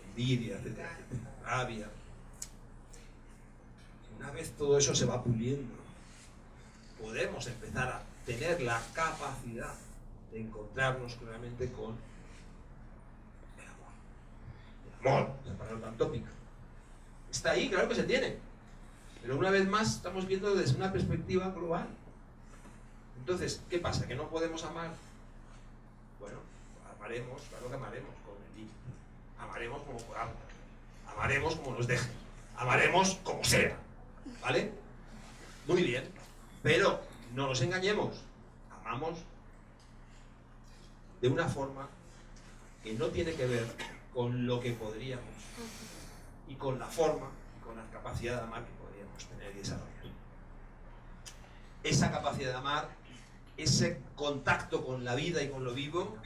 envidia, etcétera, rabia. Una vez todo eso se va puliendo, podemos empezar a tener la capacidad de encontrarnos claramente con el amor. El amor, esa palabra tan tópica. Está ahí, claro que se tiene. Pero una vez más estamos viendo desde una perspectiva global. Entonces, ¿qué pasa? ¿Que no podemos amar? Bueno, amaremos, claro que amaremos con el límite. Amaremos como podamos. Amaremos como nos dejen. Amaremos como sea. ¿Vale? Muy bien. Pero no nos engañemos. Amamos de una forma que no tiene que ver con lo que podríamos y con la forma, con la capacidad de amar que podríamos tener y desarrollar. Esa capacidad de amar, ese contacto con la vida y con lo vivo,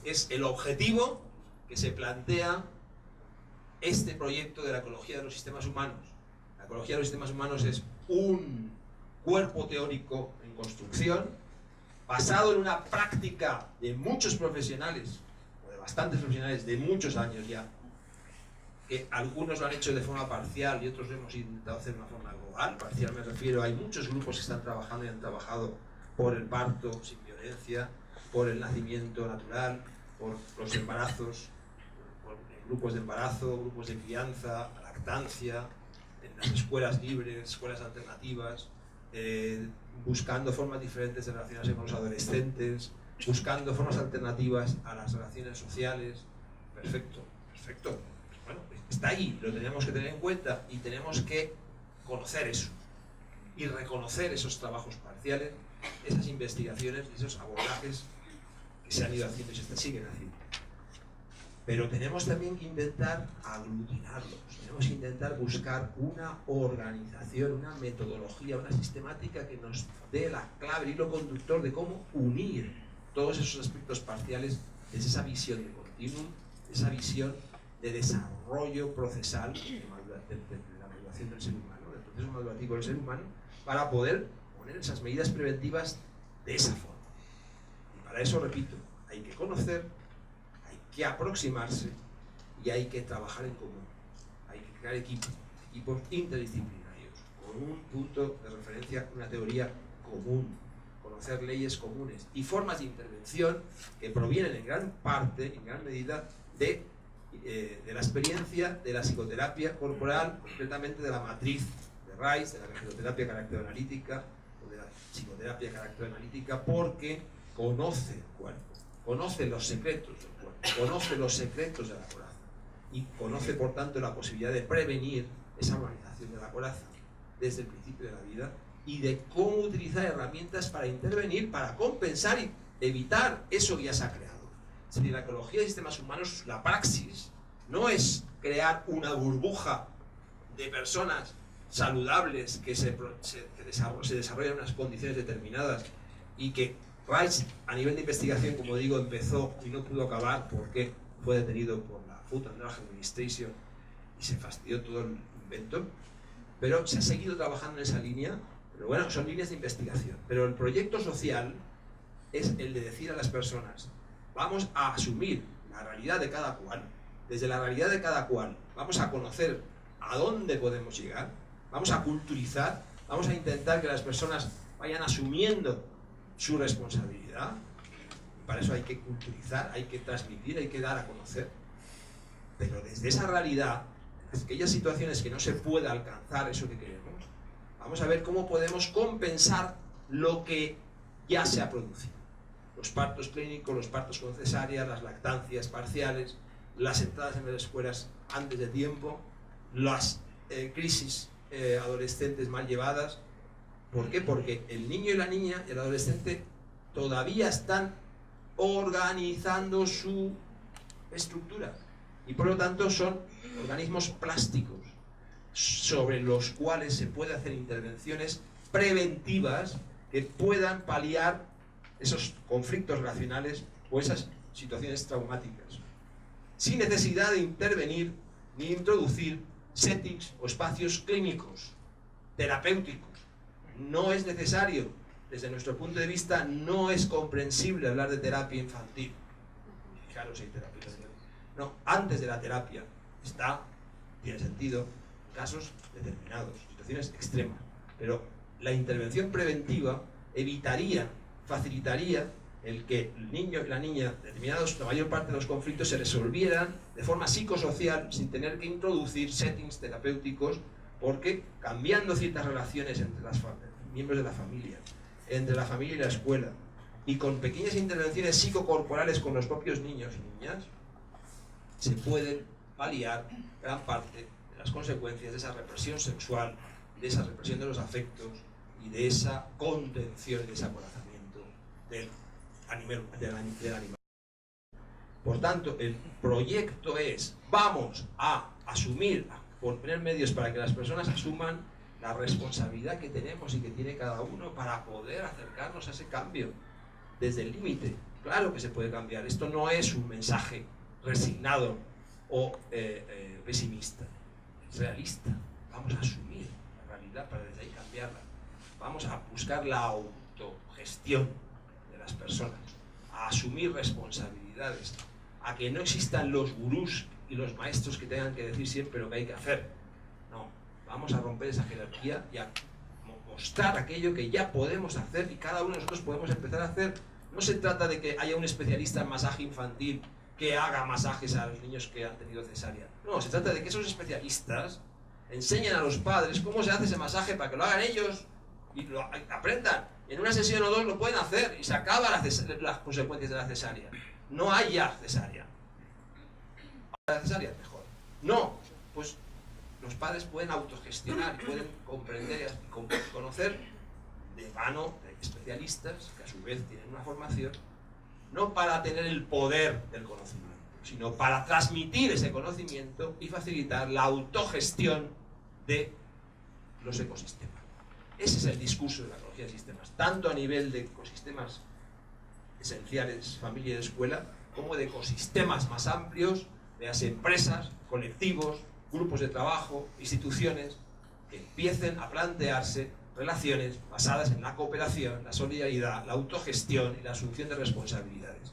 es el objetivo que se plantea este proyecto de la ecología de los sistemas humanos. La ecología de los sistemas humanos es un cuerpo teórico en construcción, basado en una práctica de muchos profesionales, o de bastantes profesionales de muchos años ya, que algunos lo han hecho de forma parcial y otros lo hemos intentado hacer de una forma global. Parcial me refiero, hay muchos grupos que están trabajando y han trabajado por el parto sin violencia, por el nacimiento natural, por los embarazos, por grupos de embarazo, grupos de crianza, lactancia, en las escuelas libres, escuelas alternativas, buscando formas diferentes de relacionarse con los adolescentes, buscando formas alternativas a las relaciones sociales. Perfecto, perfecto. Bueno, está ahí, lo tenemos que tener en cuenta y tenemos que conocer eso y reconocer esos trabajos parciales, esas investigaciones, esos abordajes que se han ido haciendo y se siguen haciendo. Pero tenemos también que intentar aglutinarlos, tenemos que intentar buscar una organización, una metodología, una sistemática que nos dé la clave, el hilo conductor de cómo unir todos esos aspectos parciales desde esa visión de continuum, esa visión de desarrollo procesal de la maduración del ser humano, del proceso madurativo del ser humano, para poder poner esas medidas preventivas de esa forma. Y para eso, repito, hay que conocer, hay que aproximarse y hay que trabajar en común. Hay que crear equipos interdisciplinarios, con un punto de referencia, una teoría común, conocer leyes comunes y formas de intervención que provienen en gran parte, en gran medida, de la experiencia de la psicoterapia corporal, concretamente de la matriz de Rice, de la psicoterapia caracteroanalítica o de la psicoterapia caracteroanalítica, porque conoce el cuerpo, conoce los secretos del cuerpo, conoce los secretos de la coraza y conoce por tanto la posibilidad de prevenir esa organización de la coraza desde el principio de la vida y de cómo utilizar herramientas para intervenir, para compensar y evitar eso que ya se ha creado. Es decir, la ecología de sistemas humanos, la praxis, no es crear una burbuja de personas saludables que se desarrollan en unas condiciones determinadas y que Rice, a nivel de investigación, como digo, empezó y no pudo acabar porque fue detenido por la Food and Drug Administration y se fastidió todo el invento, pero se ha seguido trabajando en esa línea. Pero bueno, son líneas de investigación. Pero el proyecto social es el de decir a las personas: vamos a asumir la realidad de cada cual, desde la realidad de cada cual vamos a conocer a dónde podemos llegar, vamos a culturizar, vamos a intentar que las personas vayan asumiendo su responsabilidad. Para eso hay que culturizar, hay que transmitir, hay que dar a conocer. Pero desde esa realidad, en aquellas situaciones que no se pueda alcanzar eso que queremos, vamos a ver cómo podemos compensar lo que ya se ha producido. los partos clínicos, los partos con cesárea, las lactancias parciales, las entradas en las escuelas antes de tiempo, las crisis adolescentes mal llevadas. ¿Por qué? Porque el niño y la niña, el adolescente, todavía están organizando su estructura y por lo tanto son organismos plásticos sobre los cuales se puede hacer intervenciones preventivas que puedan paliar esos conflictos relacionales o esas situaciones traumáticas, sin necesidad de intervenir ni introducir settings o espacios clínicos, terapéuticos. No es necesario, desde nuestro punto de vista, no es comprensible hablar de terapia infantil. Fijaros, hay terapia infantil. No, antes de la terapia tiene sentido, en casos determinados, situaciones extremas. Pero la intervención preventiva evitaría, facilitaría el que el niño y la niña, la mayor parte de los conflictos se resolvieran de forma psicosocial sin tener que introducir settings terapéuticos, porque cambiando ciertas relaciones entre los miembros de la familia, entre la familia y la escuela, y con pequeñas intervenciones psicocorporales con los propios niños y niñas, se pueden paliar gran parte de las consecuencias de esa represión sexual, de esa represión de los afectos y de esa contención y de ese acorazamiento del animal. Por tanto, el proyecto es, vamos a asumir, a poner medios para que las personas asuman la responsabilidad que tenemos y que tiene cada uno para poder acercarnos a ese cambio desde el límite. Claro que se puede cambiar. Esto no es un mensaje resignado o pesimista. Es realista. Vamos a asumir la realidad para desde ahí cambiarla. Vamos a buscar la autogestión de las personas, a asumir responsabilidades, a que no existan los gurús y los maestros que tengan que decir siempre lo que hay que hacer. No, vamos a romper esa jerarquía y a mostrar aquello que ya podemos hacer y cada uno de nosotros podemos empezar a hacer. No se trata de que haya un especialista en masaje infantil que haga masajes a los niños que han tenido cesárea. No, se trata de que esos especialistas enseñen a los padres cómo se hace ese masaje para que lo hagan ellos y lo aprendan. En una sesión o dos lo pueden hacer y se acaban las consecuencias de la cesárea. No hay ya cesárea. ¿La cesárea? Mejor. No, pues los padres pueden autogestionar y pueden comprender y conocer de mano de especialistas que a su vez tienen una formación, no para tener el poder del conocimiento, sino para transmitir ese conocimiento y facilitar la autogestión de los ecosistemas. Ese es el discurso de la ecología de sistemas, tanto a nivel de ecosistemas esenciales, familia y escuela, como de ecosistemas más amplios, de las empresas, colectivos, grupos de trabajo, instituciones, que empiecen a plantearse relaciones basadas en la cooperación, la solidaridad, la autogestión y la asunción de responsabilidades.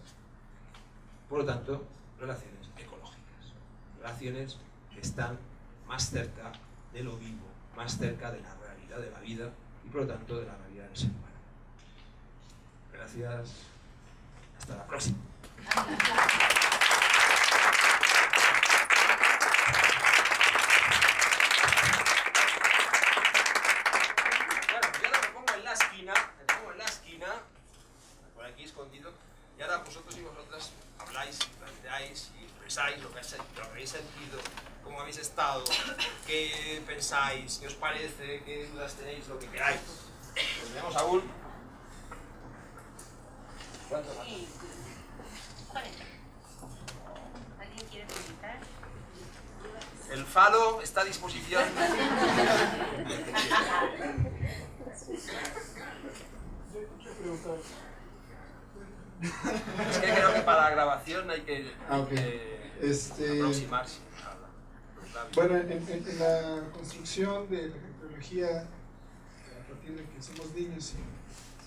Por lo tanto, relaciones ecológicas, relaciones que están más cerca de lo vivo, más cerca de la realidad de la vida y por lo tanto de la realidad del ser humano. Gracias. Hasta la próxima. Por aquí escondido, y ahora vosotros y vosotras habláis, planteáis y expresáis lo que habéis sentido, cómo habéis estado, qué pensáis, qué os parece, qué dudas tenéis, lo que queráis. Pues tenemos aún... ¿Cuánto más? 40. ¿Alguien quiere preguntar? El falo está a disposición. Es que creo que para la grabación hay que aproximarse. Bueno, en la construcción de la tecnología, a partir de que somos niños y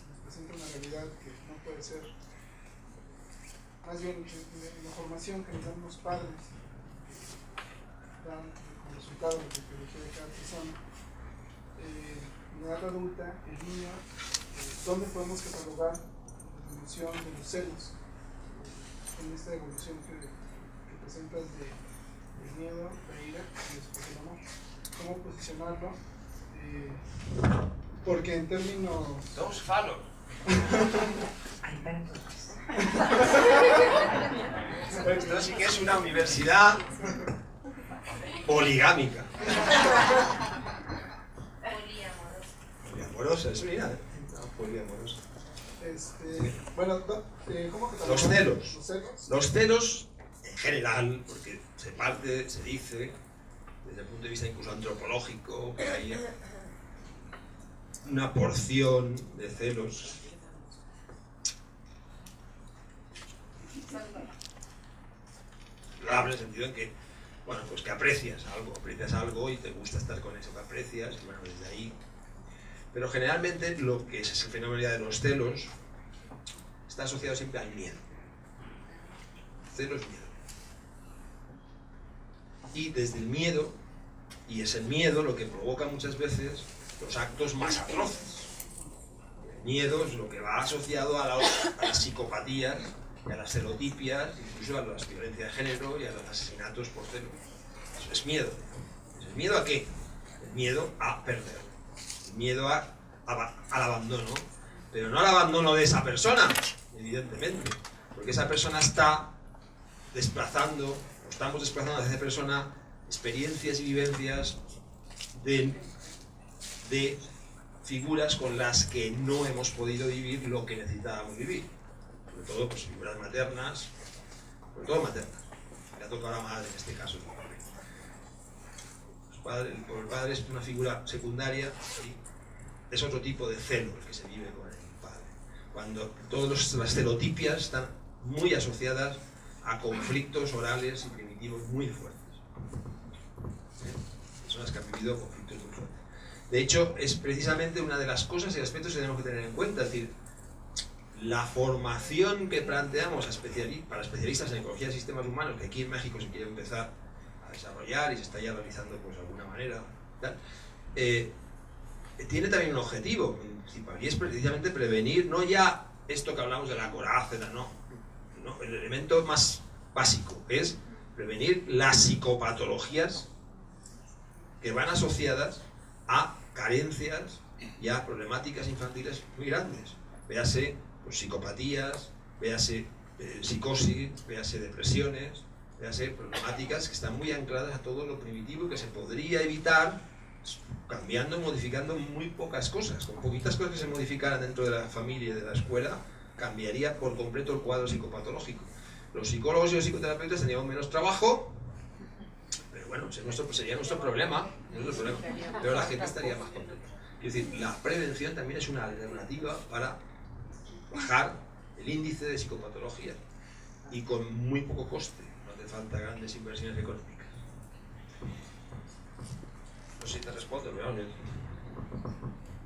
nos presenta una realidad que no puede ser, más bien en la formación que nos dan los padres, que dan como resultado de la tecnología de cada persona, en la edad adulta, el niño, ¿dónde podemos catalogar la evolución de los celos? En esta evolución que presentas del miedo, la ira y después el amor. ¿Cómo posicionarlo? Porque en términos... Dos falos. Ay, para todos. Esto sí que es una universidad poligámica. Poliamorosa, eso mira, poliamorosa. Bueno, ¿cómo que Los celos. ¿Los celos? Los celos, en general, porque se dice, desde el punto de vista incluso antropológico, que hay una porción de celos en el sentido en que, bueno, pues que aprecias algo y te gusta estar con eso que aprecias, y bueno, desde ahí. Pero generalmente lo que es el fenómeno de los celos está asociado siempre al miedo. Celos, miedo. Y desde el miedo, y es el miedo lo que provoca muchas veces los actos más atroces. El miedo es lo que va asociado a las psicopatías, y a las celotipias, incluso a la violencia de género y a los asesinatos por celos. Eso es miedo. ¿El miedo a qué? El miedo a perder. El miedo al abandono. Pero no al abandono de esa persona, evidentemente. Porque esa persona está desplazando, o estamos desplazando a esa persona experiencias y vivencias de figuras con las que no hemos podido vivir lo que necesitábamos vivir. Sobre todo pues, figuras maternas, sobre todo maternas. Le ha tocado a la madre en este caso. El padre es una figura secundaria y es otro tipo de celo el que se vive con el padre. Cuando todas las celotipias están muy asociadas a conflictos orales y primitivos muy fuertes. Personas que han vivido conflictos muy fuertes. De hecho, es precisamente una de las cosas y aspectos que tenemos que tener en cuenta. Es decir, la formación que planteamos para especialistas en ecología de sistemas humanos, que aquí en México se quiere empezar a desarrollar y se está ya realizando pues, de alguna manera, tal, tiene también un objetivo principal y es precisamente prevenir, no ya esto que hablamos de la coraza, no, el elemento más básico es prevenir las psicopatologías que van asociadas a carencias y a problemáticas infantiles muy grandes. Véase pues, psicopatías, véase psicosis, véase depresiones, véase problemáticas que están muy ancladas a todo lo primitivo que se podría evitar cambiando, modificando muy pocas cosas. Con poquitas cosas que se modificaran dentro de la familia y de la escuela, cambiaría por completo el cuadro psicopatológico. Los psicólogos y los psicoterapeutas tendríamos menos trabajo, pero bueno, sería nuestro problema, pero la gente estaría más contenta. Es decir, la prevención también es una alternativa para bajar el índice de psicopatología y con muy poco coste, no hace falta grandes inversiones económicas. No sé si te respondo, pero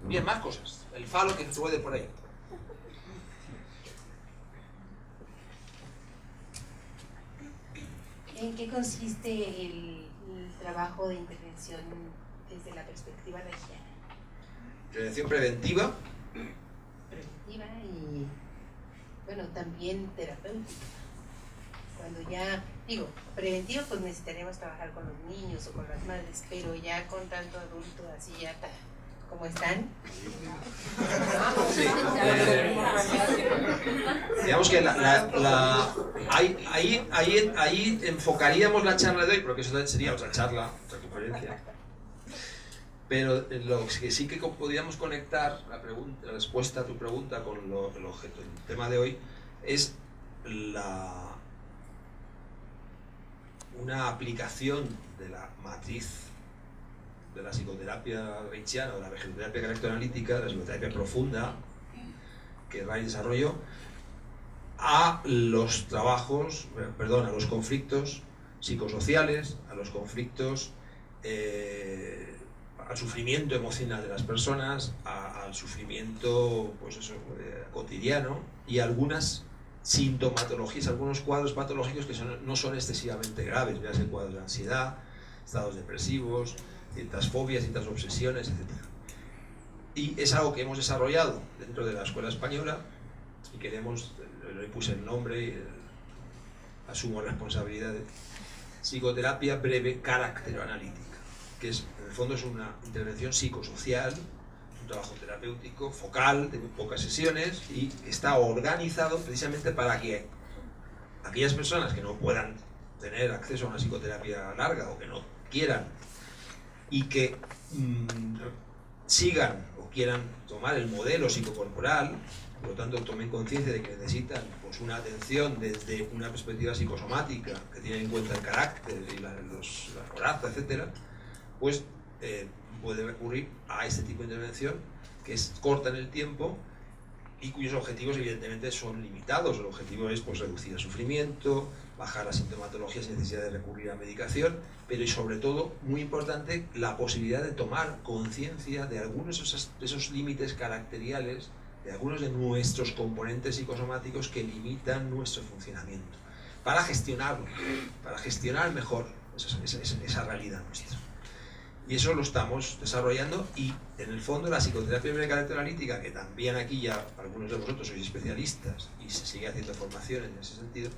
bien, más cosas. El falo que puede por ahí. ¿En qué consiste el trabajo de intervención desde la perspectiva reichiana? Intervención preventiva. Preventiva y, bueno, también terapéutica. Cuando ya, digo, preventiva pues necesitaríamos trabajar con los niños o con las madres, pero ya con tanto adulto así ya como están. Sí, digamos que ahí enfocaríamos la charla de hoy, porque eso sería otra charla, otra conferencia. Pero lo que sí que podríamos conectar la respuesta a tu pregunta con el objeto, el tema de hoy, es una aplicación de la matriz de la psicoterapia reichiana, o de la vegeterapia carácter-analítica, de la psicoterapia profunda que Reich desarrolló, a los a los conflictos psicosociales, a los conflictos, al sufrimiento emocional de las personas, al sufrimiento pues eso, cotidiano y algunas sintomatologías, algunos cuadros patológicos que no son excesivamente graves, véase cuadros de ansiedad, estados depresivos, ciertas fobias, ciertas obsesiones, etc. Y es algo que hemos desarrollado dentro de la escuela española y le puse el nombre y asumo responsabilidad de psicoterapia breve carácter analítica, que en el fondo es una intervención psicosocial un trabajo terapéutico focal, de muy pocas sesiones, y está organizado precisamente para que aquellas personas que no puedan tener acceso a una psicoterapia larga o que no quieran y que sigan o quieran tomar el modelo psicocorporal, por lo tanto tomen conciencia de que necesitan pues, una atención desde una perspectiva psicosomática que tiene en cuenta el carácter y la coraza, etcétera, pues puede recurrir a este tipo de intervención que es corta en el tiempo y cuyos objetivos evidentemente son limitados. El objetivo es pues, reducir el sufrimiento, bajar la sintomatología sin necesidad de recurrir a medicación, pero y sobre todo, muy importante, la posibilidad de tomar conciencia de algunos de esos límites caracteriales, de algunos de nuestros componentes psicosomáticos que limitan nuestro funcionamiento, para gestionarlo, para gestionar mejor esa realidad nuestra. Y eso lo estamos desarrollando y en el fondo la psicoterapia de carácter analítica, que también aquí ya algunos de vosotros sois especialistas y se sigue haciendo formación en ese sentido,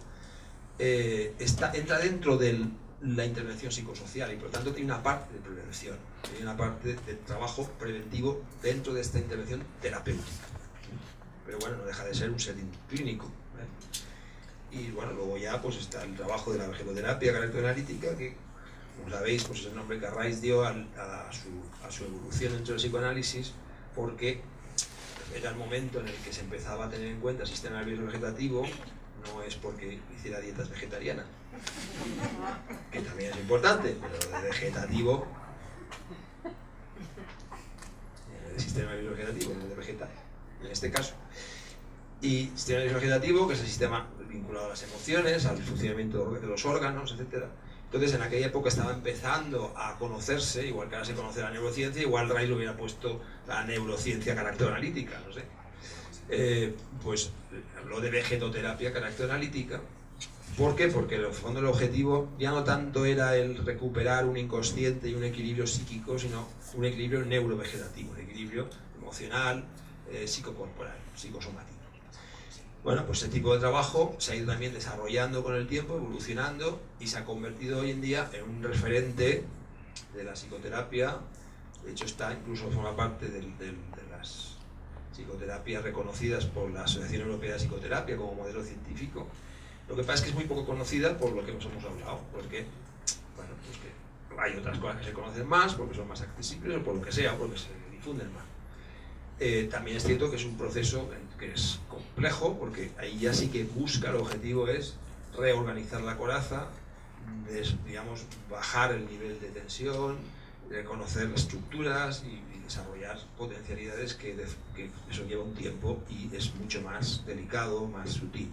entra dentro de la intervención psicosocial y por lo tanto tiene una parte de prevención, tiene una parte de trabajo preventivo dentro de esta intervención terapéutica. Pero bueno, no deja de ser un setting clínico. Y bueno, luego ya pues está el trabajo de la vegeloterapia de carácter analítica, que como sabéis, pues es el nombre que Rais dio a su evolución dentro del psicoanálisis, porque era el momento en el que se empezaba a tener en cuenta el sistema nervioso vegetativo. No es porque hiciera dietas vegetarianas, que también es importante, pero de vegetativo, el sistema nervioso vegetativo, no de vegetal, en este caso. Y sistema nervioso vegetativo, que es el sistema vinculado a las emociones, al funcionamiento de los órganos, etc. Entonces, en aquella época estaba empezando a conocerse, igual que ahora se conoce la neurociencia, igual Ray lo hubiera puesto la neurociencia carácter analítica, no sé. Pues habló de vegetoterapia carácter analítica. ¿Por qué? Porque en el fondo el objetivo ya no tanto era el recuperar un inconsciente y un equilibrio psíquico, sino un equilibrio neurovegetativo, un equilibrio emocional, psicocorporal, psicosomático. Bueno, pues ese tipo de trabajo se ha ido también desarrollando con el tiempo, evolucionando, y se ha convertido hoy en día en un referente de la psicoterapia. De hecho, incluso forma parte de las psicoterapias reconocidas por la Asociación Europea de Psicoterapia como modelo científico. Lo que pasa es que es muy poco conocida por lo que nos hemos hablado, porque, bueno, pues que hay otras cosas que se conocen más, porque son más accesibles, o por lo que sea, porque se difunden más. También es cierto que es un proceso que es complejo, porque ahí ya sí que busca, el objetivo es reorganizar la coraza, digamos, bajar el nivel de tensión, reconocer estructuras y desarrollar potencialidades que eso lleva un tiempo y es mucho más delicado, más sutil.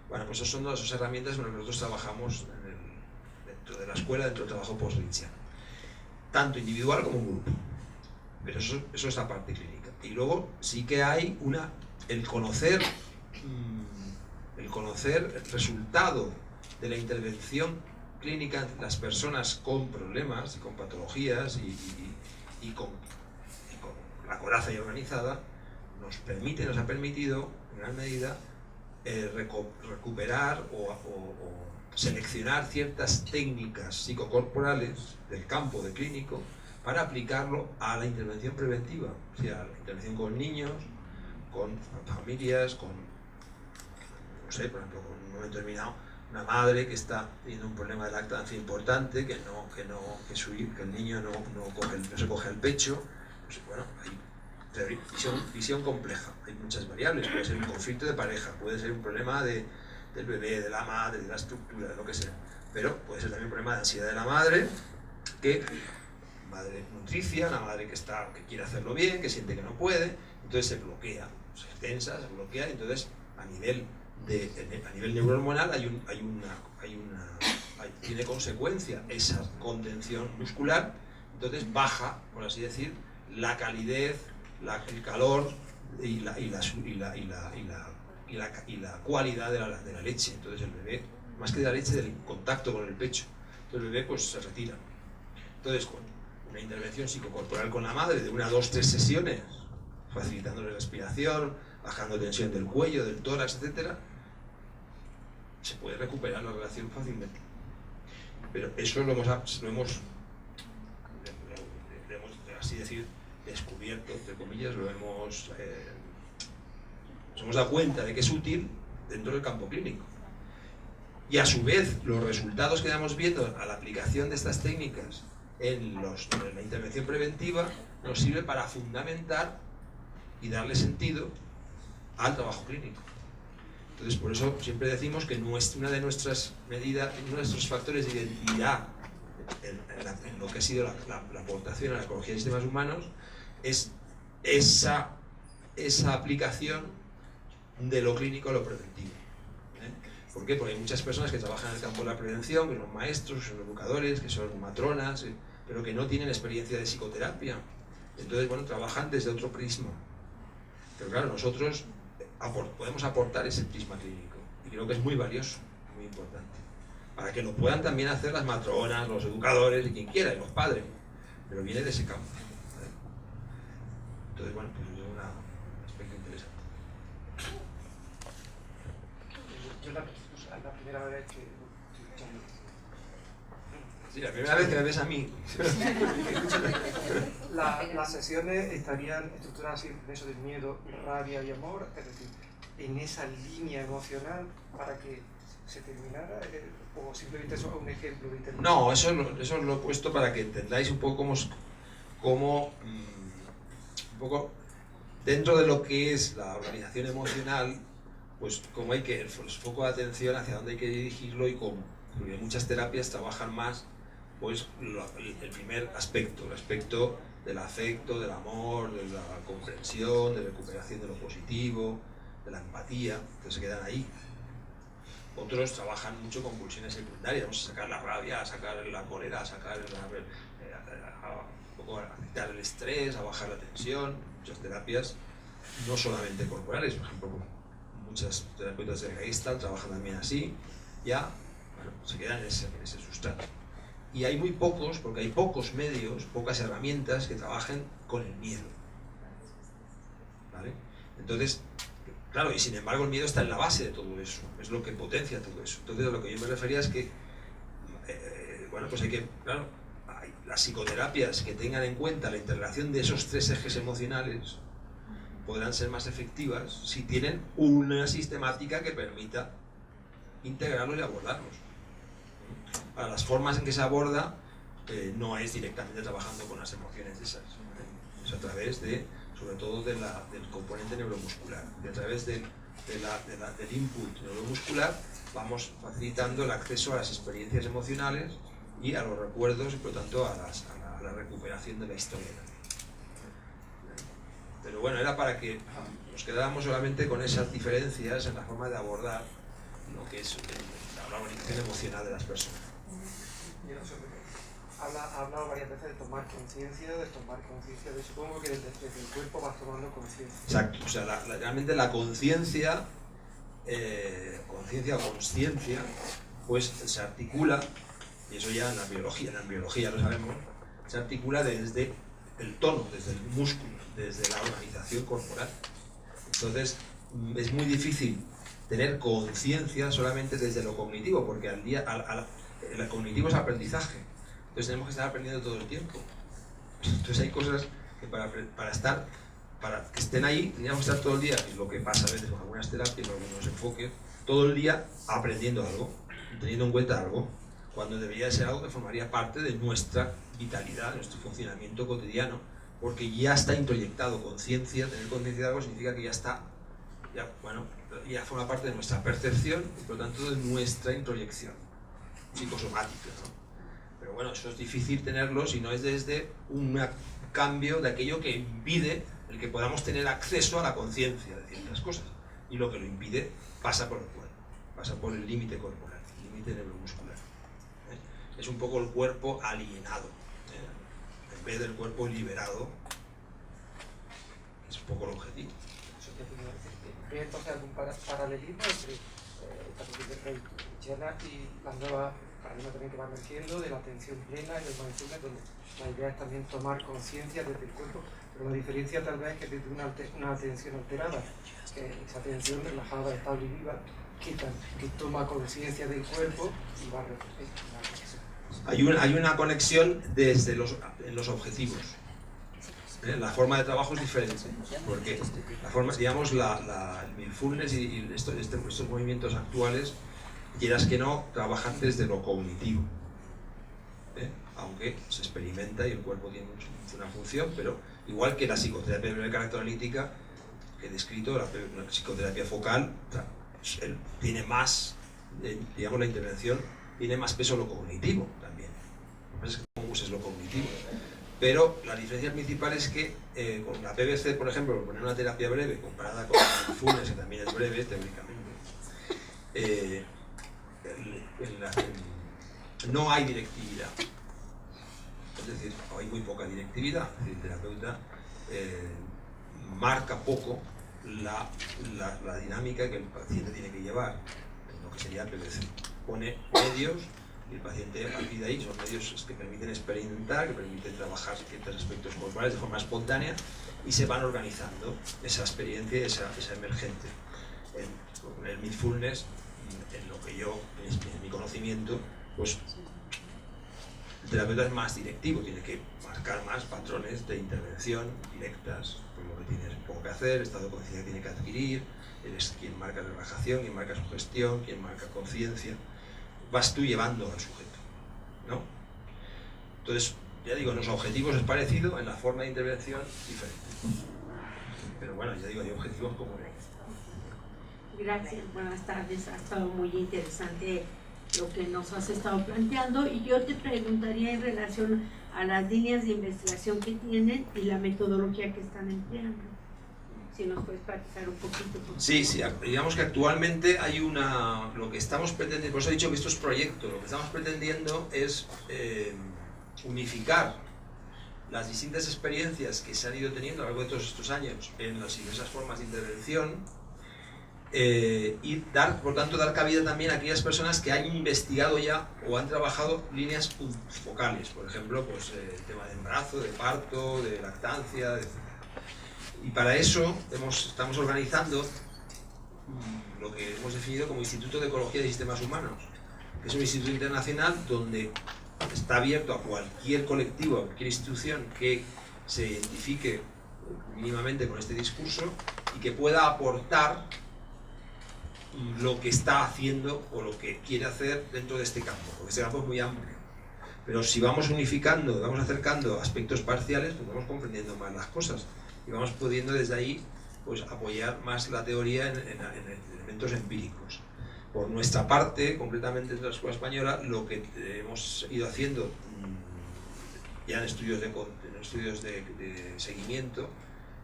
Bueno, pues esas son todas esas herramientas con las que nosotros trabajamos dentro de la escuela, dentro del trabajo post-ritziano, tanto individual como en grupo. Pero eso es la parte clínica. Y luego sí que hay el conocer el resultado de la intervención clínica entre las personas con problemas y con patologías y con la coraza ya organizada, nos ha permitido en gran medida recuperar o seleccionar ciertas técnicas psicocorporales del campo de clínico para aplicarlo a la intervención preventiva, o sea, la intervención con niños, con familias, con, no sé, por ejemplo, con un momento determinado, una madre que está teniendo un problema de lactancia importante, que el niño no se coge al pecho. Pues, bueno, hay visión compleja, hay muchas variables, puede ser un conflicto de pareja, puede ser un problema del bebé, de la madre, de la estructura, de lo que sea, pero puede ser también un problema de ansiedad de la madre, madre nutricia, una madre que quiere hacerlo bien, que siente que no puede, entonces se bloquea, se tensa, se bloquea, entonces a nivel neurohormonal tiene consecuencia esa contención muscular, entonces baja, por así decir, la calidez, el calor y la cualidad de la leche. Entonces el bebé, más que de la leche, del contacto con el pecho, entonces el bebé pues se retira. Entonces con una intervención psicocorporal con la madre de 1, 2, 3 sesiones, facilitándole la respiración, bajando tensión del cuello, del tórax, etc., se puede recuperar la relación fácilmente. Pero eso lo hemos así decir, descubierto, entre comillas, nos hemos dado cuenta de que es útil dentro del campo clínico. Y a su vez, los resultados que vamos viendo a la aplicación de estas técnicas en la intervención preventiva nos sirve para fundamentar y darle sentido al trabajo clínico. Entonces, por eso siempre decimos que una de nuestras medidas, nuestros factores de identidad en lo que ha sido la aportación a la ecología de sistemas humanos es esa aplicación de lo clínico a lo preventivo. ¿Por qué? Porque hay muchas personas que trabajan en el campo de la prevención, que son maestros, que son educadores, que son matronas, pero que no tienen experiencia de psicoterapia. Entonces, bueno, trabajan desde otro prisma. Pero claro, nosotros podemos aportar ese prisma clínico y creo que es muy valioso, muy importante, para que lo puedan también hacer las matronas, los educadores y quien quiera, y los padres, pero viene de ese campo, ¿vale? Entonces, bueno, pues es un aspecto interesante. Yo la primera vez que estoy escuchando. Sí, la primera vez que me ves a mí. Las sesiones estarían estructuradas en eso de miedo, rabia y amor, es decir, en esa línea emocional para que se terminara, o simplemente eso es un ejemplo de intervención. No, eso lo he puesto para que entendáis un poco cómo un poco dentro de lo que es la organización emocional, pues cómo hay que el foco de atención hacia dónde hay que dirigirlo y cómo. Porque muchas terapias trabajan más pues el primer aspecto, el aspecto del afecto, del amor, de la comprensión, de recuperación de lo positivo, de la empatía, entonces se quedan ahí. Otros trabajan mucho con pulsiones secundarias, vamos a sacar la rabia, a sacar la cólera, a sacar un poco a quitar el estrés, a bajar la tensión. Muchas terapias, no solamente corporales, por ejemplo, muchas terapeutas de Gestalt trabajan también así, ya, bueno, se quedan en ese sustrato. Y hay muy pocos, porque hay pocos medios, pocas herramientas que trabajen con el miedo, ¿vale? Entonces, claro, y sin embargo el miedo está en la base de todo eso, es lo que potencia todo eso. Entonces, a lo que yo me refería es que, bueno, pues hay que, claro, hay las psicoterapias que tengan en cuenta la integración de esos tres ejes emocionales podrán ser más efectivas si tienen una sistemática que permita integrarlos y abordarlos. Para las formas en que se aborda, no es directamente trabajando con las emociones esas, es a través de, sobre todo del componente neuromuscular, y a través del input neuromuscular vamos facilitando el acceso a las experiencias emocionales y a los recuerdos y por lo tanto a la recuperación de la historia. Pero bueno, era para que nos quedáramos solamente con esas diferencias en la forma de abordar lo que es la organización emocional de las personas. Ha hablado varias veces de tomar conciencia, supongo que desde el cuerpo vas tomando conciencia. Exacto, o sea, realmente la conciencia, o consciencia, pues se articula, y eso ya en la biología lo sabemos, se articula desde el tono, desde el músculo, desde la organización corporal. Entonces, es muy difícil tener conciencia solamente desde lo cognitivo, porque el cognitivo es aprendizaje. Entonces tenemos que estar aprendiendo todo el tiempo. Entonces hay cosas que para que estén ahí, teníamos que estar todo el día, y lo que pasa a veces con algunas terapias, con algunos enfoques, todo el día aprendiendo algo, teniendo en cuenta algo, cuando debería ser algo que formaría parte de nuestra vitalidad, de nuestro funcionamiento cotidiano, porque ya está introyectado conciencia. Tener conciencia de algo significa que ya forma parte de nuestra percepción y por lo tanto de nuestra introyección psicosomática, ¿no? Pero bueno, eso es difícil tenerlo si no es desde un cambio de aquello que impide el que podamos tener acceso a la conciencia de ciertas cosas. Y lo que lo impide pasa por el cuerpo, pasa por el límite corporal, el límite neuromuscular. Es un poco el cuerpo alienado, en vez del cuerpo liberado. Es un poco el objetivo. ¿Hay entonces algún paralelismo entre esta cuestión de Reichiana y las nuevas paradigmas también que van emergiendo de la atención plena y del mindfulness, donde la idea es también tomar conciencia desde el cuerpo, pero la diferencia tal vez es que desde una atención alterada, que esa atención relajada, estable y viva, que toma conciencia del cuerpo y va a reflejar. Hay una conexión desde los objetivos. La forma de trabajo es diferente, porque la forma, digamos, el mindfulness y estos movimientos actuales, quieras que no, trabajan desde lo cognitivo, aunque se experimenta y el cuerpo tiene una función, pero igual que la psicoterapia de carácter analítica que he descrito, la psicoterapia focal tiene más, digamos, la intervención tiene más peso lo cognitivo también. Lo que pasa es que cómo uses lo cognitivo. Pero la diferencia principal es que con la PBC, por ejemplo, poner una terapia breve comparada con el mindfulness, que también es breve teóricamente, no hay directividad. Es decir, hay muy poca directividad. Es decir, el terapeuta marca poco la dinámica que el paciente tiene que llevar, lo que sería el PBC. Pone medios y el paciente a partir de ahí son medios que permiten experimentar, que permiten trabajar ciertos aspectos corporales de forma espontánea y se van organizando esa experiencia, esa emergente. En el mindfulness, en lo que yo, en mi conocimiento, pues el terapeuta es más directivo, tiene que marcar más patrones de intervención directas, por lo que tienes poco que hacer, el estado de conciencia que tiene que adquirir, eres quien marca relajación, quien marca sugestión, quien marca conciencia. Vas tú llevando al sujeto, ¿no? Entonces, ya digo, en los objetivos es parecido, en la forma de intervención diferente. Pero bueno, ya digo, hay objetivos comunes. Gracias, buenas tardes. Ha estado muy interesante lo que nos has estado planteando y yo te preguntaría en relación a las líneas de investigación que tienen y la metodología que están empleando. Si nos puedes platicar un poquito. Sí, digamos que actualmente hay lo que estamos pretendiendo, por eso he dicho que esto es proyecto, lo que estamos pretendiendo es unificar las distintas experiencias que se han ido teniendo a lo largo de todos estos años en las diversas formas de intervención y por tanto dar cabida también a aquellas personas que han investigado ya o han trabajado líneas focales, por ejemplo, pues el tema de embarazo, de parto, de lactancia, etc. Y para eso estamos organizando lo que hemos definido como Instituto de Ecología de Sistemas Humanos, que es un instituto internacional donde está abierto a cualquier colectivo, a cualquier institución que se identifique mínimamente con este discurso y que pueda aportar lo que está haciendo o lo que quiere hacer dentro de este campo, porque este campo es muy amplio. Pero si vamos unificando, vamos acercando aspectos parciales, pues vamos comprendiendo más las cosas y vamos pudiendo desde ahí pues apoyar más la teoría en elementos empíricos. Por nuestra parte, concretamente en la Escuela Española, lo que hemos ido haciendo ya en estudios de seguimiento,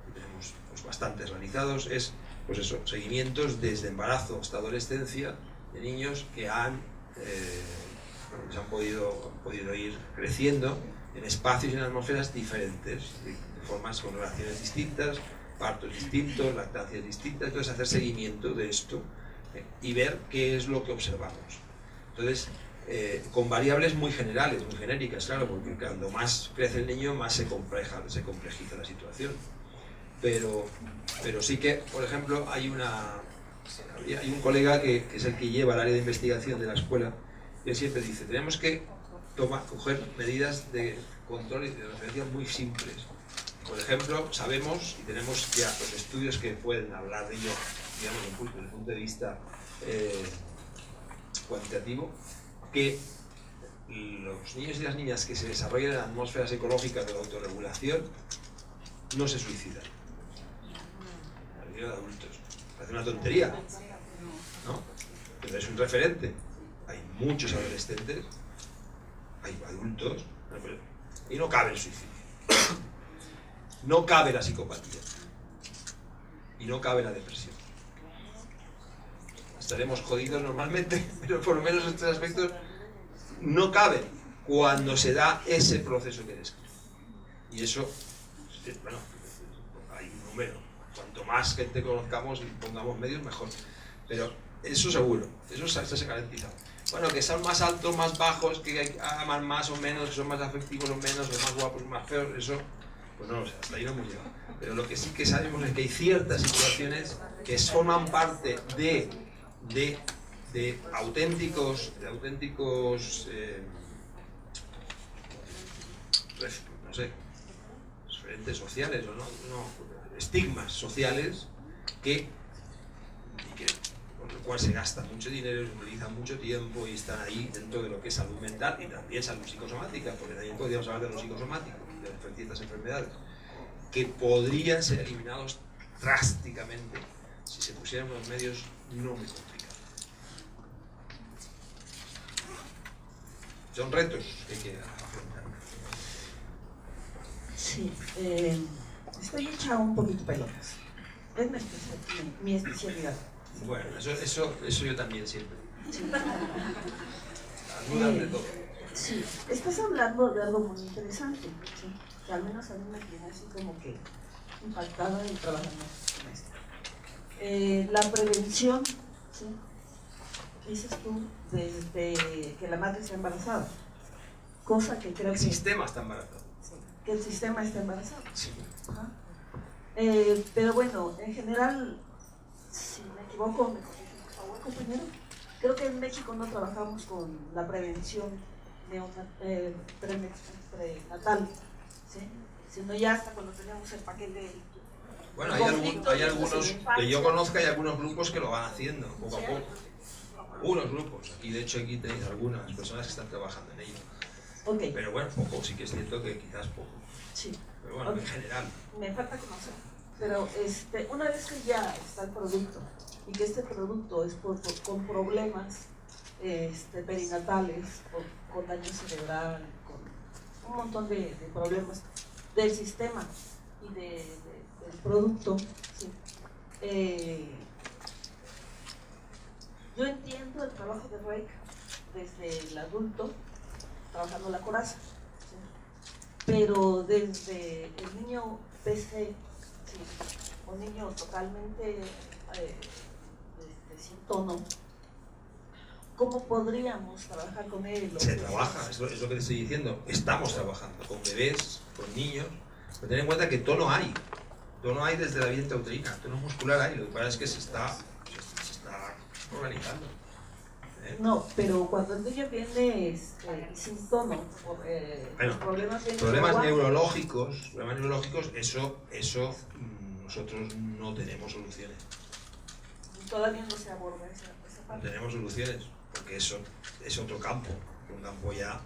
que tenemos pues bastantes realizados, es pues eso, seguimientos desde embarazo hasta adolescencia de niños que han podido ir creciendo en espacios y en atmósferas diferentes, de formas con relaciones distintas, partos distintos, lactancias distintas. Entonces hacer seguimiento de esto y ver qué es lo que observamos. Entonces, con variables muy generales, muy genéricas, claro, porque cuando más crece el niño, más se complejiza la situación. Pero sí que, por ejemplo, hay un colega que es el que lleva el área de investigación de la escuela, y él siempre dice, tenemos que coger medidas de control y de referencia muy simples. Por ejemplo, sabemos y tenemos ya los estudios que pueden hablar de ello, digamos, desde el punto de vista cuantitativo, que los niños y las niñas que se desarrollan en atmósferas ecológicas de la autorregulación no se suicidan. La mayoría de adultos. Parece una tontería, ¿no? Pero es un referente. Hay muchos adolescentes, hay adultos, y no cabe el suicidio. No cabe la psicopatía. Y no cabe la depresión. Estaremos jodidos normalmente, pero por lo menos estos aspectos no caben cuando se da ese proceso que describo. Y eso, bueno, hay un número. Cuanto más gente conozcamos y pongamos medios, mejor. Pero eso seguro, eso se garantiza. Bueno, que son más altos, más bajos, que aman más o menos, que son más afectivos o menos, que son más guapos o más feos, eso, pues no lo sé, hasta ahí no hemos llegado. Pero lo que sí que sabemos es que hay ciertas situaciones que forman parte de auténticos no sé, referentes sociales, o no, estigmas sociales por lo cual se gasta mucho dinero, se utiliza mucho tiempo y están ahí dentro de lo que es salud mental y también salud psicosomática, porque también podríamos hablar de lo psicosomático, de ciertas enfermedades, que podrían ser eliminados drásticamente si se pusieran unos medios no muy complicados. Son retos que hay que afrontar. Sí, estoy hecha un poquito pelotas. Es mi especialidad. Bueno, eso yo también siempre. Sí. Dudas de todo. Sí, estás hablando de algo muy interesante, ¿sí? Que al menos a mí me tiene así como que impactada y trabajando con esto. La prevención, ¿sí? Dices tú, desde que la madre está embarazada, cosa que creo El sistema está embarazado. Sí, que el sistema está embarazado. Sí. Ajá. Pero bueno, en general, si me equivoco, me corrigen, por favor, compañero. Creo que en México no trabajamos con la prevención prenatal, ¿sí? Sino ya hasta cuando tenemos el paquete. Bueno, hay algunos, que yo conozca, hay algunos grupos que lo van haciendo poco a poco. Algunos grupos, y de hecho aquí tenéis algunas personas que están trabajando en ello. Okay. Pero bueno, poco, sí que es cierto que quizás poco. Sí. Pero bueno, en general. Me falta conocer. Pero una vez que ya está el producto y que este producto es con problemas perinatales, con daño cerebral, con un montón de problemas del sistema y del producto, ¿sí? Yo entiendo el trabajo de Rake desde el adulto, trabajando la coraza, ¿sí? Pero desde el niño PC, ¿sí? Un niño totalmente sin tono, ¿cómo podríamos trabajar con él? Se trabaja, es lo que te estoy diciendo. Estamos trabajando con bebés, con niños. Pero ten en cuenta que tono hay. Tono hay desde la vía intrauterina, tono muscular hay. Lo que pasa es que se está organizando. No, pero cuando el niño viene sin tono, bueno, problemas neurológicos, eso nosotros no tenemos soluciones. Todavía no se aborda esa parte. No tenemos soluciones, porque eso es otro campo, un campo ya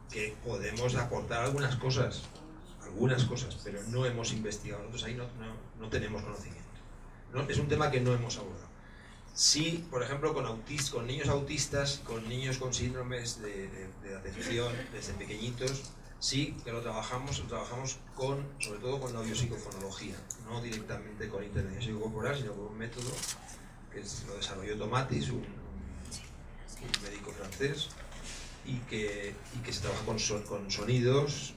que podemos aportar algunas cosas, pero no hemos investigado. Nosotros ahí no tenemos conocimiento. Es un tema que no hemos abordado. Sí, por ejemplo, con niños autistas, con niños con síndromes de atención desde pequeñitos, sí que lo trabajamos sobre todo con la biopsicofonología, no directamente con intervención psicocorporal, sino con un método que lo desarrolló Tomatis, un médico francés, y que se trabaja con sonidos,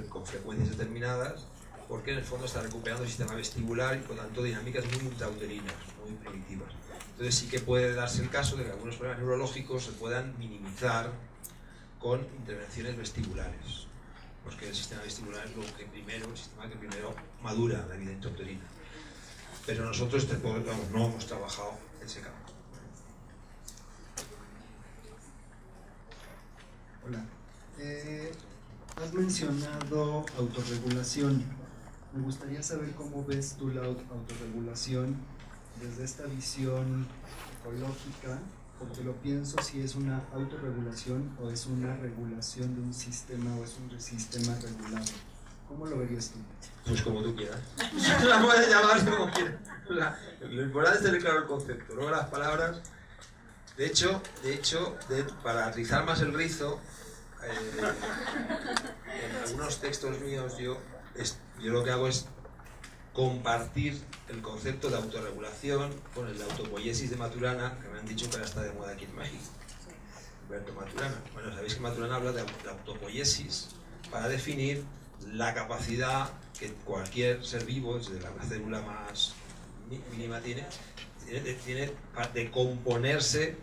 con frecuencias determinadas, porque en el fondo está recuperando el sistema vestibular y por tanto dinámicas muy intrauterinas, muy primitivas. Entonces sí que puede darse el caso de que algunos problemas neurológicos se puedan minimizar con intervenciones vestibulares, porque el sistema vestibular es el sistema que primero madura la vida intrauterina. Pero nosotros no hemos trabajado ese campo. Hola. Has mencionado autorregulación. Me gustaría saber cómo ves tú la autorregulación desde esta visión ecológica, porque lo pienso si es una autorregulación o es una regulación de un sistema o es un sistema regulado. ¿Cómo lo verías tú? Pues como tú quieras. La puedes llamar como quieras. Lo importante es tener claro el concepto. Luego las palabras. De hecho, para rizar más el rizo, en algunos textos míos yo lo que hago es compartir el concepto de autorregulación con el de autopoiesis de Maturana, que me han dicho que ahora está de moda aquí en México. Humberto Maturana. Bueno, sabéis que Maturana habla de autopoiesis para definir la capacidad que cualquier ser vivo, desde la célula más mínima tiene de componerse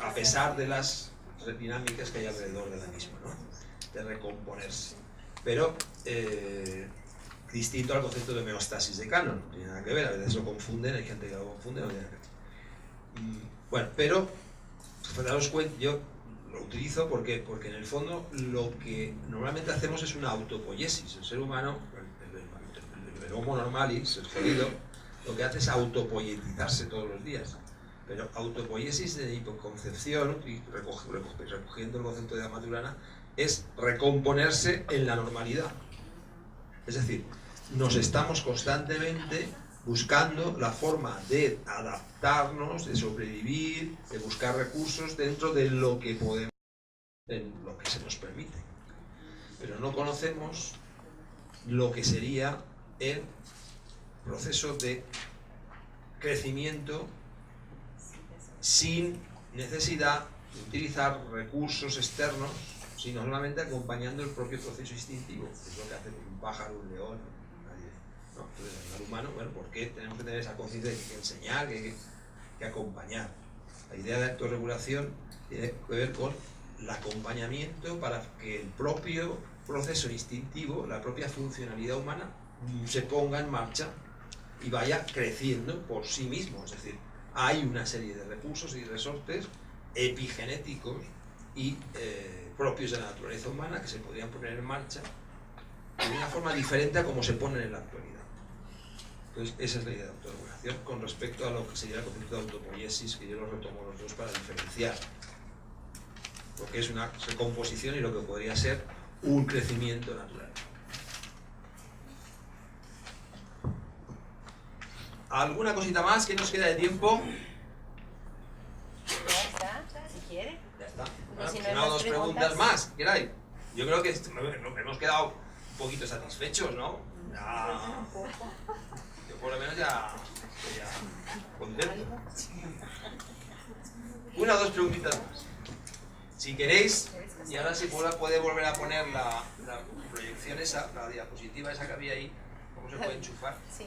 a pesar de las dinámicas que hay alrededor de la misma, ¿no? De recomponerse. Pero distinto al concepto de homeostasis de Cannon, no tiene nada que ver, a veces lo confunden, hay gente que lo confunde, no tiene nada que ver. Bueno, pero daros cuenta, yo utilizo porque en el fondo lo que normalmente hacemos es una autopoiesis. El ser humano, el homo normalis, el jodido, lo que hace es autopoietizarse todos los días. Pero autopoiesis de hipoconcepción, y recogiendo el concepto de la Maturana, es recomponerse en la normalidad. Es decir, nos estamos constantemente buscando la forma de adaptarnos, de sobrevivir, de buscar recursos dentro de lo que podemos, en lo que se nos permite. Pero no conocemos lo que sería el proceso de crecimiento sin necesidad de utilizar recursos externos, sino solamente acompañando el propio proceso instintivo, que es lo que hace un pájaro, un león, nadie, ¿no? Entonces, el humano, bueno, ¿por qué tenemos que tener esa conciencia de que hay que enseñar, que acompañar? La idea de autorregulación tiene que ver con el acompañamiento para que el propio proceso instintivo, la propia funcionalidad humana, se ponga en marcha y vaya creciendo por sí mismo. Es decir, hay una serie de recursos y resortes epigenéticos y propios de la naturaleza humana que se podrían poner en marcha de una forma diferente a como se ponen en la actualidad. Entonces, esa es la idea de autorregulación con respecto a lo que sería el concepto de autopoiesis, que yo lo retomo los dos para diferenciar lo que es una recomposición y lo que podría ser un crecimiento natural. ¿Alguna cosita más que nos queda de tiempo? Ya está, si quiere. Ya está. Pues si no Bueno, hay una o más dos preguntas preguntas. más, ¿queráis? Yo creo que hemos quedado un poquito satisfechos, ¿no? Ya, yo por lo menos ya contento. Una o dos preguntitas más. Si queréis, y ahora si puede volver a poner la proyección esa, la diapositiva esa que había ahí, cómo se puede enchufar, Sí,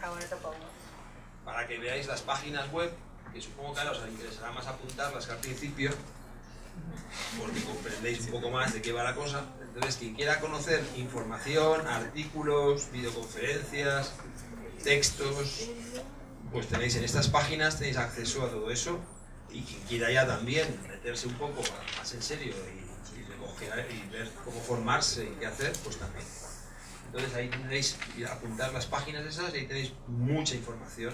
ahora te pongo. para que veáis las páginas web, que supongo que ahora os interesará más apuntarlas que al principio, porque comprendéis un poco más de qué va la cosa. Entonces, quien quiera conocer información, artículos, videoconferencias, textos, pues tenéis en estas páginas, tenéis acceso a todo eso. Y quien quiera ya también meterse un poco más en serio y recoger y ver cómo formarse y qué hacer, pues también. Entonces ahí tendréis que apuntar las páginas esas y ahí tenéis mucha información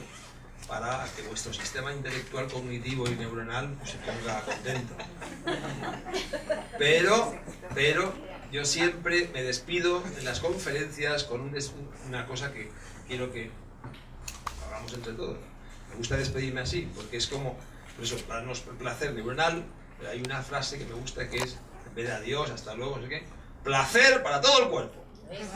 para que vuestro sistema intelectual, cognitivo y neuronal pues, se ponga contento. Pero yo siempre me despido en las conferencias con una cosa que quiero que hagamos entre todos. Me gusta despedirme así, porque es como, por eso, para darnos placer neuronal, pero hay una frase que me gusta que es, en vez de adiós, hasta luego, no sé qué, placer para todo el cuerpo. Eso.